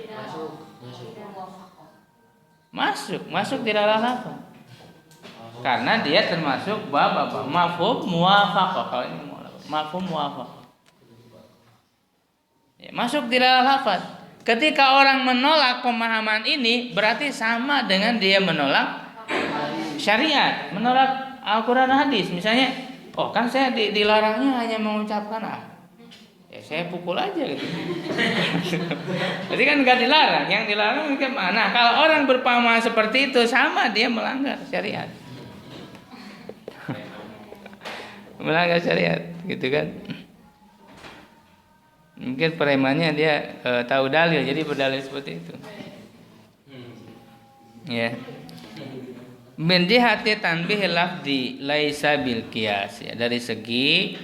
Masuk dilalah lafadz. Karena dia termasuk bab apa? Mafhum muwafaqah. Kalau ini mafhum muwafaqah. Ya, masuk di dalam lafaz. Ketika orang menolak pemahaman ini berarti sama dengan dia menolak syariat, menolak Al-Qur'an dan hadis. Misalnya, oh kan saya dilarangnya hanya mengucapkan ya saya pukul aja gitu. Jadi kan nggak dilarang, yang dilarang mungkin mana? Kalau orang berpemahaman seperti itu sama dia melanggar syariat. Melanggar syariat, gitu kan? Mungkin premannya dia tahu dalil, jadi berdalil seperti itu. Ya. Min jihati tanbihil lafzi laisa bil qiyas, ya, dari segi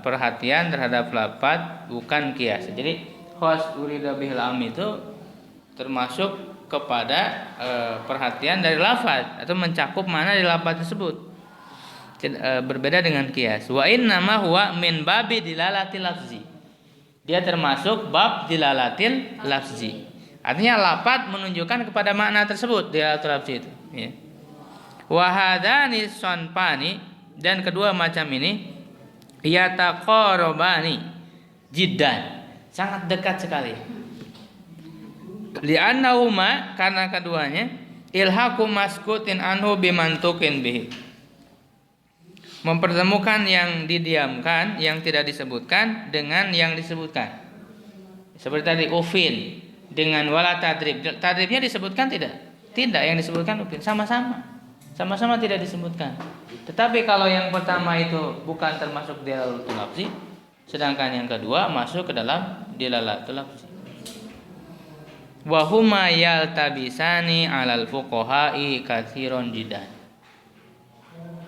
perhatian terhadap lafaz bukan kias. Jadi khos urida bihil am itu termasuk kepada perhatian dari lafaz atau mencakup mana di lafaz tersebut. Berbeda dengan kias. Wa inna ma huwa min babi dilalatil lafzi. Dia termasuk bab dilalatil lafzi. Artinya lafaz menunjukkan kepada makna tersebut dilalatil lafzi itu, ya. Wa hadani sonpani, dan kedua macam ini yataqarabani jiddan, sangat dekat sekali. Li'annahuma, karena keduanya ilhaqu maskutin anhu bimantuqin bihi, mempertemukan yang didiamkan, yang tidak disebutkan dengan yang disebutkan. Seperti tadi ufin dengan wala tadrib. Tadribnya disebutkan tidak? Tidak, yang disebutkan ufin sama-sama tidak disebutkan. Tetapi kalau yang pertama itu bukan termasuk dilalatul lafzi, sedangkan yang kedua masuk ke dalam dilalatul lafzi. Wa huma yaltabisani 'alal fuqaha'i katsiron jiddan.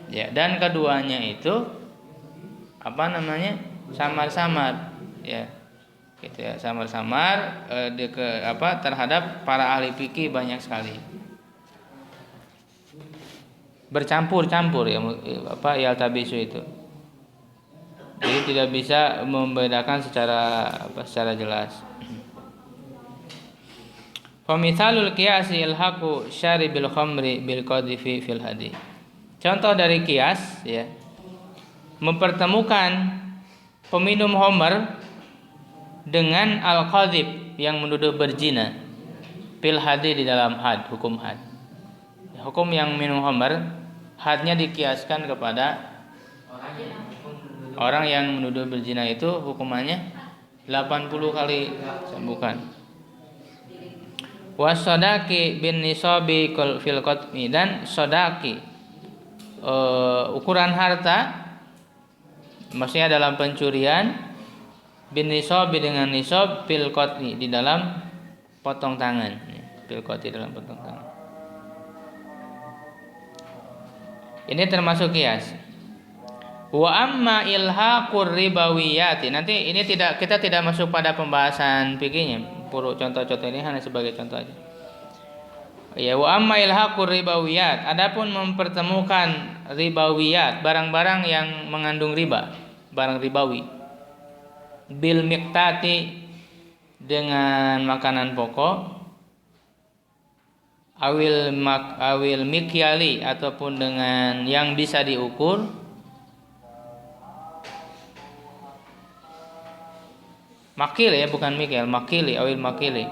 Ya, dan keduanya itu samar-samar, ya, gitu ya, samar-samar terhadap para ahli fikih banyak sekali, bercampur-campur, ya, yaltabisu itu. Jadi tidak bisa membedakan secara jelas. Famithalul qiyasi ilhaqu syaribil khamri bil qadhifi fil hadis. Contoh dari kias, ya, mempertemukan peminum homer dengan al-qadhib yang menuduh berzina fil hadis di dalam hukum had. Hukum yang minum homer, hadnya dikiaskan kepada orang yang menuduh berzina, itu hukumannya 80 kali cambukan. Wasadaki bin nisabi fil qatmi, dan sodaki, ukuran harta, maksudnya dalam pencurian, bin nisabi dengan nisab fil qatmi, di dalam potong tangan, fil qatmi, dalam potong tangan. Ini termasuk kias. Wa amma ilhaqur ribawiyati, nanti ini kita tidak masuk pada pembahasan fikihnya. Contoh-contoh ini hanya sebagai contoh aja. Ya, wa amma ilhaqur ribawiyat, adapun mempertemukan ribawiyat, barang-barang yang mengandung riba, barang ribawi, bil miqtati, dengan makanan pokok, awil mikyali, ataupun dengan yang bisa diukur, makil, ya, bukan mikyal, makili, awil makili,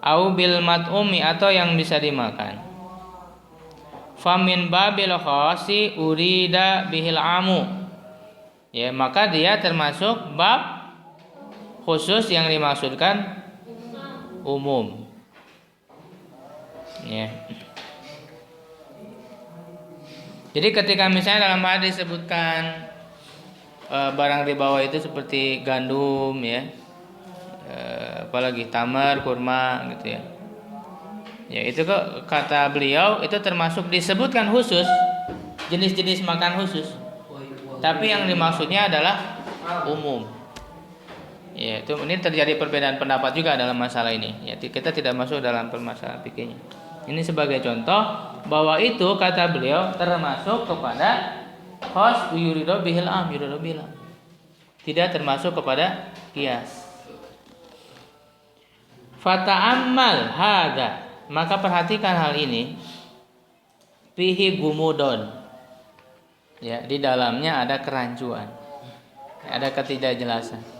au bil mat'umi, atau yang bisa dimakan. Famin babil khasi urida bihil amu, ya, maka dia termasuk bab khusus yang dimaksudkan umum, ya. Jadi ketika misalnya dalam hadis disebutkan barang ribawi itu seperti gandum, ya, apalagi tamar, kurma, gitu ya. Ya, itu kata beliau itu termasuk disebutkan khusus, jenis-jenis makan khusus. Tapi yang dimaksudnya adalah umum. Ya, ini terjadi perbedaan pendapat juga dalam masalah ini. Ya, kita tidak masuk dalam permasalahan fikihnya. Ini sebagai contoh bahwa itu kata beliau termasuk kepada khas yuridu bihil am, tidak termasuk kepada qiyas. Fata'ammal hadza, maka perhatikan hal ini. fihi gumudon. Ya, di dalamnya ada kerancuan. Ada ketidakjelasan.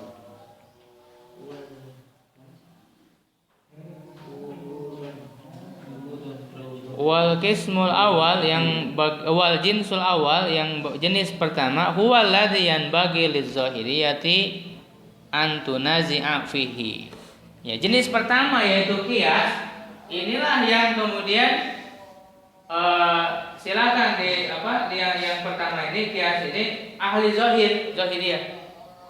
Wal qismul awal wal jinsul awal yang jenis pertama huwa alladzi yanbaghi liz-zahiriyati an tunazi'a fihi. Ya, jenis pertama yaitu qiyas. Inilah yang kemudian silakan di yang pertama ini qiyas ini ahli zahiriyah.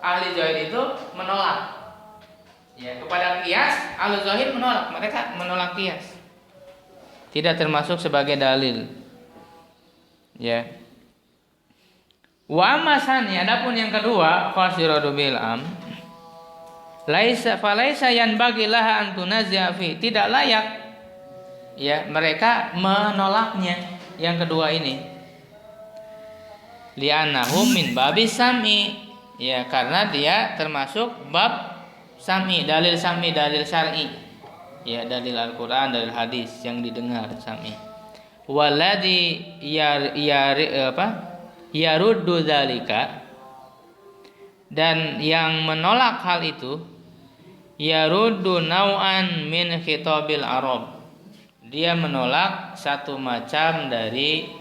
Ahli zahir itu menolak. Ya, kepada qiyas ahli zahir menolak, mereka menolak qiyas. Tidak termasuk sebagai dalil. Ya. Wa amasani adapun yang kedua qasiradu bil am falaisa yanbaghi laha an tunazza fi, tidak layak ya mereka menolaknya yang kedua ini. Li'annahu min babis sam'i, ya karena dia termasuk bab sam'i, dalil syar'i. Ya, dalil Al-Qur'an, dalil hadis yang didengar sam'i. Waladhi yaruddu dzalika, dan yang menolak hal itu yaruddu nau'an min khitabil Arab. Dia menolak satu macam dari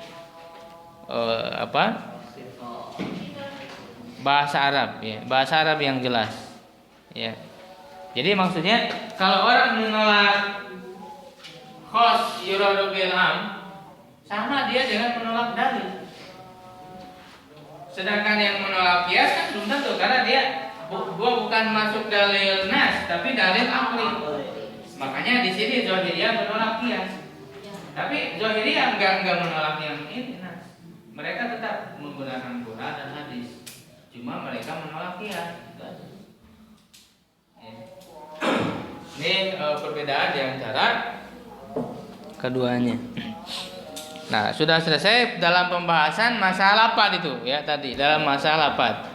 bahasa Arab, ya, bahasa Arab yang jelas. Ya. Jadi maksudnya kalau orang menolak khos yuradu bil am, sama dia dengan menolak dalil. Sedangkan yang menolak qiyas kan belum tentu, karena dia bukan masuk dalil nas tapi dalil akli. Makanya di sini zahiriyah menolak qiyas. Tapi zahiriyah enggak menolak yang ini nas. Mereka tetap menggunakan Quran dan hadis. Cuma mereka menolak qiyas. Ini perbedaan di antara keduanya. Nah, sudah selesai dalam pembahasan masalah lafaz itu ya tadi, dalam masalah lafaz.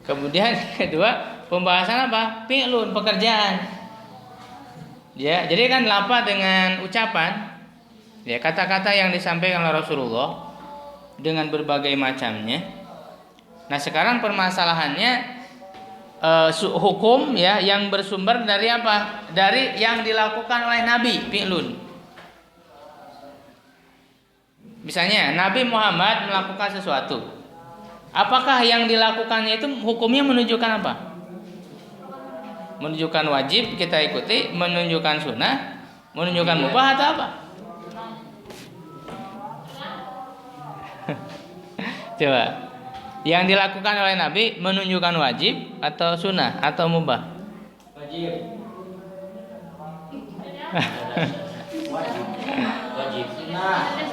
Kemudian kedua, pembahasan apa? Fi'lun, pekerjaan. Ya, jadi kan lafaz dengan ucapan, ya kata-kata yang disampaikan oleh Rasulullah dengan berbagai macamnya. Nah, sekarang permasalahannya hukum ya yang bersumber dari apa? Dari yang dilakukan oleh Nabi, fi'lun. Misalnya Nabi Muhammad melakukan sesuatu. Apakah yang dilakukannya itu hukumnya menunjukkan apa? Menunjukkan wajib kita ikuti, menunjukkan sunnah, menunjukkan mubah atau apa? Coba. Yang dilakukan oleh Nabi menunjukkan wajib atau sunnah atau mubah? Wajib. Wajib.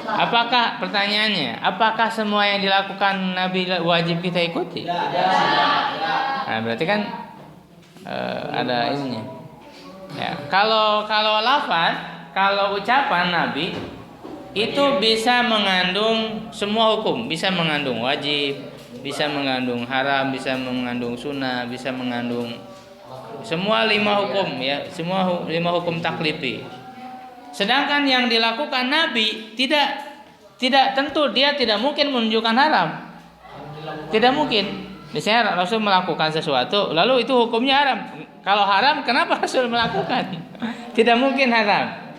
Apakah pertanyaannya? Apakah semua yang dilakukan Nabi wajib kita ikuti? Nah, berarti kan ada ininya. Ya, kalau lafaz, kalau ucapan Nabi itu bisa mengandung semua hukum, bisa mengandung wajib, bisa mengandung haram, bisa mengandung sunnah, bisa mengandung semua 5 hukum ya, semua 5 hukum taklifi. Sedangkan yang dilakukan Nabi tidak tentu, dia tidak mungkin menunjukkan haram. Tidak mungkin. Misalnya Rasul melakukan sesuatu, lalu itu hukumnya haram. Kalau haram, kenapa Rasul melakukan? Tidak mungkin haram.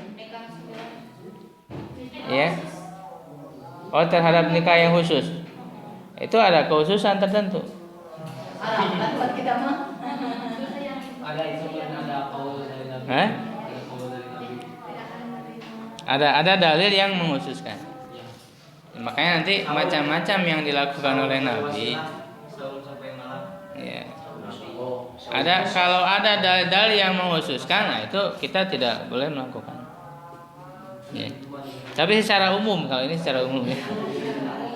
Ya. Oh, terhadap nikah yang khusus. Itu ada kekhususan tertentu. Buat kita mah. Ada itu ada qaul dari Nabi. Ada dalil yang mengkhususkan. Makanya nanti macam-macam yang dilakukan oleh Nabi. Ya. Kalau ada dalil yang mengkhususkan, nah itu kita tidak boleh melakukan. Ya. Tapi secara umum, kalau ini secara umum ya.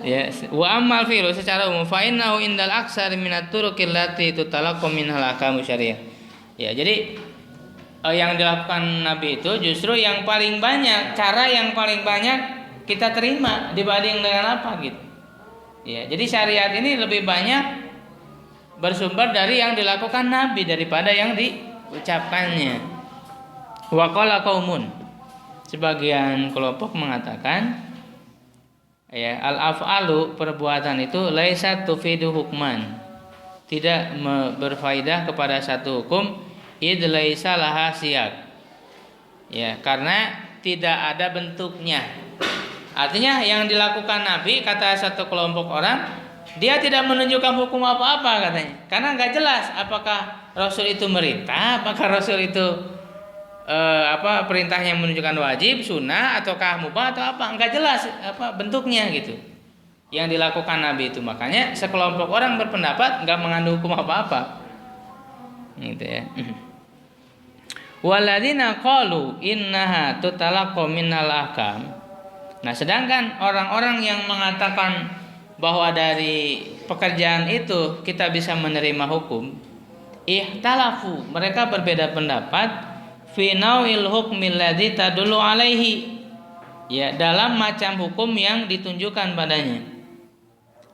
Ya, wa ammal fi'lu secara umum fa innahu indal aksar minat turuqil lati tutalaqqa minhal ahkamu syariah. Ya, jadi yang dilakukan Nabi itu justru yang paling banyak, cara yang paling banyak kita terima dibanding dengan apa gitu. Ya, jadi syariat ini lebih banyak bersumber dari yang dilakukan Nabi daripada yang diucapkannya. Wa qala qaumun, sebagian kelompok mengatakan Ya, al-af'alu perbuatan itu laisa tufidu hukman. Tidak berfaedah kepada satu hukum id laisa laha siyak. Ya, karena tidak ada bentuknya. Artinya yang dilakukan Nabi, kata satu kelompok orang, dia tidak menunjukkan hukum apa-apa katanya. Karena nggak jelas apakah Rasul itu merintah, apakah Rasul itu perintahnya menunjukkan wajib, sunnah, ataukah mubah atau apa, nggak jelas apa bentuknya gitu. Yang dilakukan Nabi itu, makanya sekelompok orang berpendapat nggak mengandung hukum apa-apa, gitu ya. Waladina qalu innaha tutalaqqa minnal ahkam. Nah, sedangkan orang-orang yang mengatakan bahwa dari pekerjaan itu kita bisa menerima hukum, ihtalafu, mereka berbeda pendapat fi nawil hukmil ladzi tadullu alaihi, ya, dalam macam hukum yang ditunjukkan padanya.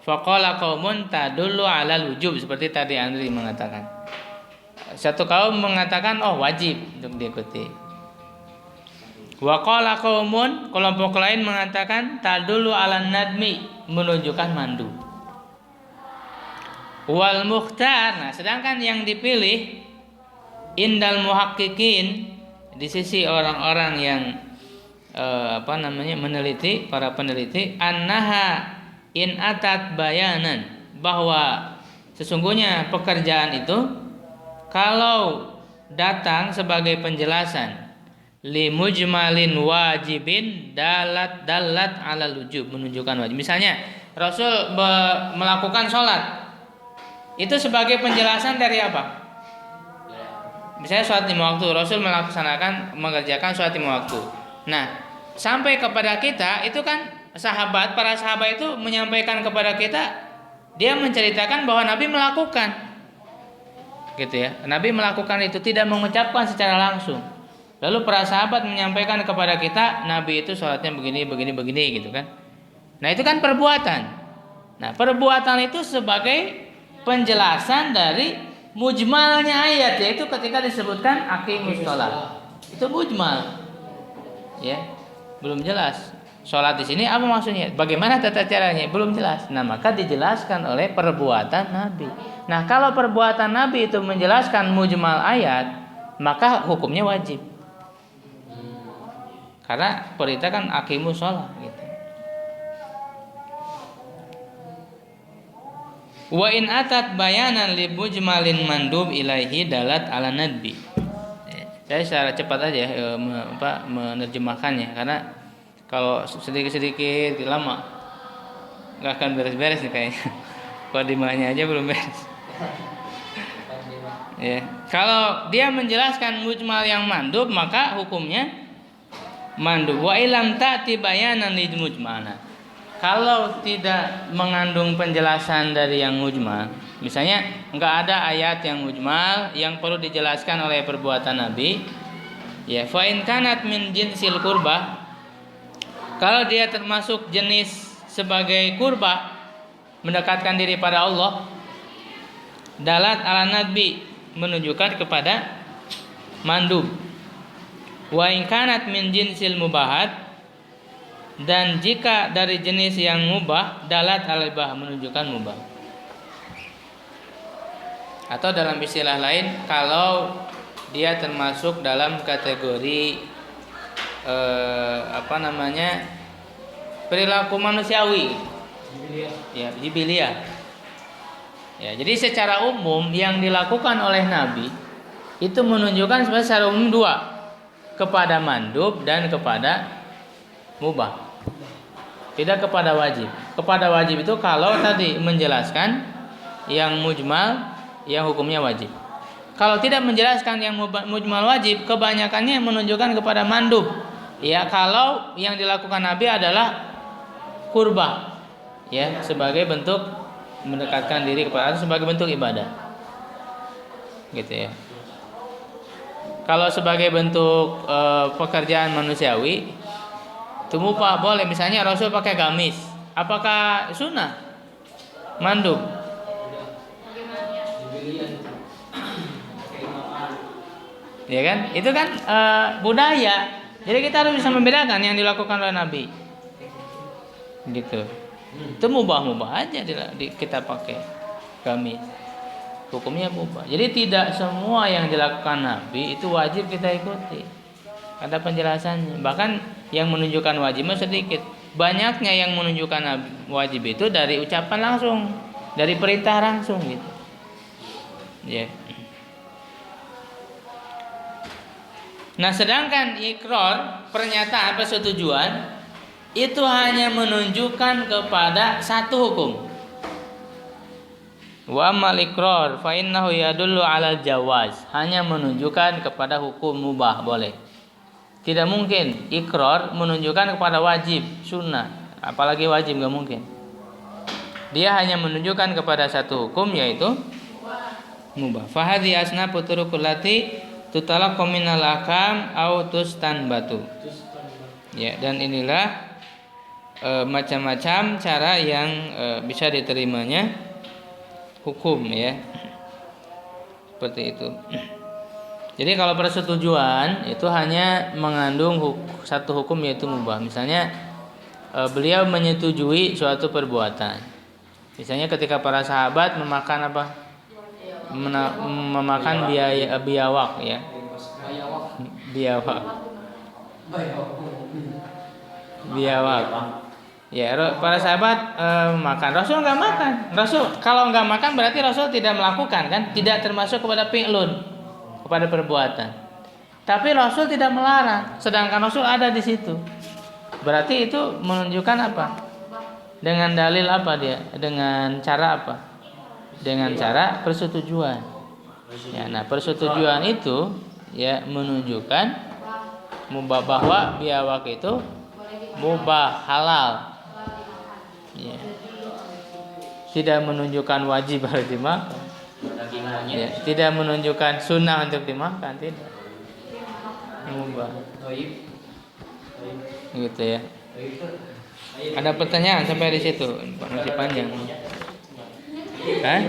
Faqala qaumun tadullu alal wujub, seperti tadi Andri mengatakan. Satu kaum mengatakan wajib untuk diikuti. Wa qala qaumun, kelompok lain mengatakan tadullu alan nadmi, menunjukkan mandu. Wal mukhtar, nah sedangkan yang dipilih indal muhaqqiqin, di sisi orang-orang yang meneliti, para peneliti, annaha in atat bayanan, bahwa sesungguhnya pekerjaan itu kalau datang sebagai penjelasan li mujmalin wajibin dalat ala wujub, menunjukkan wajib. Misalnya Rasul melakukan sholat, itu sebagai penjelasan dari apa? Misalnya sholat lima waktu, Rasul mengerjakan sholat lima waktu. Nah, sampai kepada kita itu kan para sahabat itu menyampaikan kepada kita, dia menceritakan bahwa Nabi melakukan, gitu ya. Nabi melakukan itu, tidak mengucapkan secara langsung. Lalu para sahabat menyampaikan kepada kita, Nabi itu sholatnya begini gitu kan. Nah, itu kan perbuatan. Nah, perbuatan itu sebagai penjelasan dari mujmalnya ayat, yaitu ketika disebutkan aqimus sholat. Itu mujmal. Ya, belum jelas. Sholat di sini apa maksudnya? Bagaimana tata caranya? Belum jelas. Nah, maka dijelaskan oleh perbuatan Nabi. Nah, kalau perbuatan Nabi itu menjelaskan mujmal ayat, maka hukumnya wajib. Karena perintah kan aqimus sholat gitu. Wa in atat bayanan li mujmalin mandub ilaihi dalat ala nadbi. Saya secara cepat aja menerjemahkannya, karena kalau sedikit-sedikit lama nggak akan beres-beres nih kayaknya. Kodimahnya aja belum beres. Ya, kalau dia menjelaskan mujmal yang mandub, maka hukumnya mandub. Wa ilam ta'ti bayanan lil mujmal. Kalau tidak mengandung penjelasan dari yang mujmal, misalnya nggak ada ayat yang mujmal yang perlu dijelaskan oleh perbuatan Nabi, ya, fa in kanat min jinsil qurbah, kalau dia termasuk jenis sebagai kurbah, mendekatkan diri pada Allah, dalat ala nadbi, menunjukkan kepada mandub. Wa in kanat min jinsil mubahat, dan jika dari jenis yang mubah, dalat ala ibah, menunjukkan mubah. Atau dalam istilah lain, kalau dia termasuk dalam kategori perilaku manusiawi, ya, jibiliyah. Ya, jadi secara umum yang dilakukan oleh Nabi itu menunjukkan secara umum dua, kepada mandub dan kepada mubah, tidak kepada wajib. Kepada wajib itu kalau tadi menjelaskan yang mujmal, yang hukumnya wajib. Kalau tidak menjelaskan yang mujmal wajib, kebanyakannya menunjukkan kepada mandub. Ya, kalau yang dilakukan Nabi adalah kurbah, ya, sebagai bentuk mendekatkan diri kepada Allah, sebagai bentuk ibadah, gitu ya. Kalau sebagai bentuk pekerjaan manusiawi, itu mubah, boleh. Misalnya Rasul pakai gamis, apakah sunnah? Mandub. Ya kan? Itu kan budaya. Jadi kita harus bisa membedakan yang dilakukan oleh Nabi. gitu. Itu mubah-mubah aja kita pakai gamis. Hukumnya mubah. Jadi tidak semua yang dilakukan Nabi itu wajib kita ikuti. Ada penjelasannya. Bahkan yang menunjukkan wajibnya sedikit. Banyaknya yang menunjukkan wajib itu dari ucapan langsung, dari perintah langsung gitu. Ya. Nah, sedangkan ikrar, pernyataan persetujuan itu hanya menunjukkan kepada satu hukum. Wa amal ikrar fa innahu yadullu 'alal jawaz, hanya menunjukkan kepada hukum mubah, boleh. Tidak mungkin ikrar menunjukkan kepada wajib, sunnah, apalagi wajib enggak mungkin. Dia hanya menunjukkan kepada satu hukum yaitu mubah. Fa hadhi asnafu turuqul lati tutalaqu minal ahkam aw tustanbatu. Ya, dan inilah macam-macam cara yang bisa diterimanya hukum, ya. Seperti itu. Jadi kalau persetujuan itu hanya mengandung satu hukum yaitu mubah. Misalnya beliau menyetujui suatu perbuatan. Misalnya ketika para sahabat memakan apa? Memakan biawak, ya. Biawak. Ya, para sahabat makan. Rasul nggak makan. Rasul kalau nggak makan berarti Rasul tidak melakukan, kan? Tidak termasuk kepada fi'lun, kepada perbuatan. Tapi Rasul tidak melarang, sedangkan Rasul ada di situ. Berarti itu menunjukkan apa? Dengan dalil apa dia? Dengan cara apa? Dengan cara persetujuan. Ya, nah persetujuan itu ya menunjukkan mubah, bahwa biawak itu mubah, halal. Ya. Tidak menunjukkan wajib harus dimakan. Ya, tidak menunjukkan sunnah untuk dimakan, tidak. Mubah. Gitu ya. Ada pertanyaan sampai di situ? Masih panjang. Hah?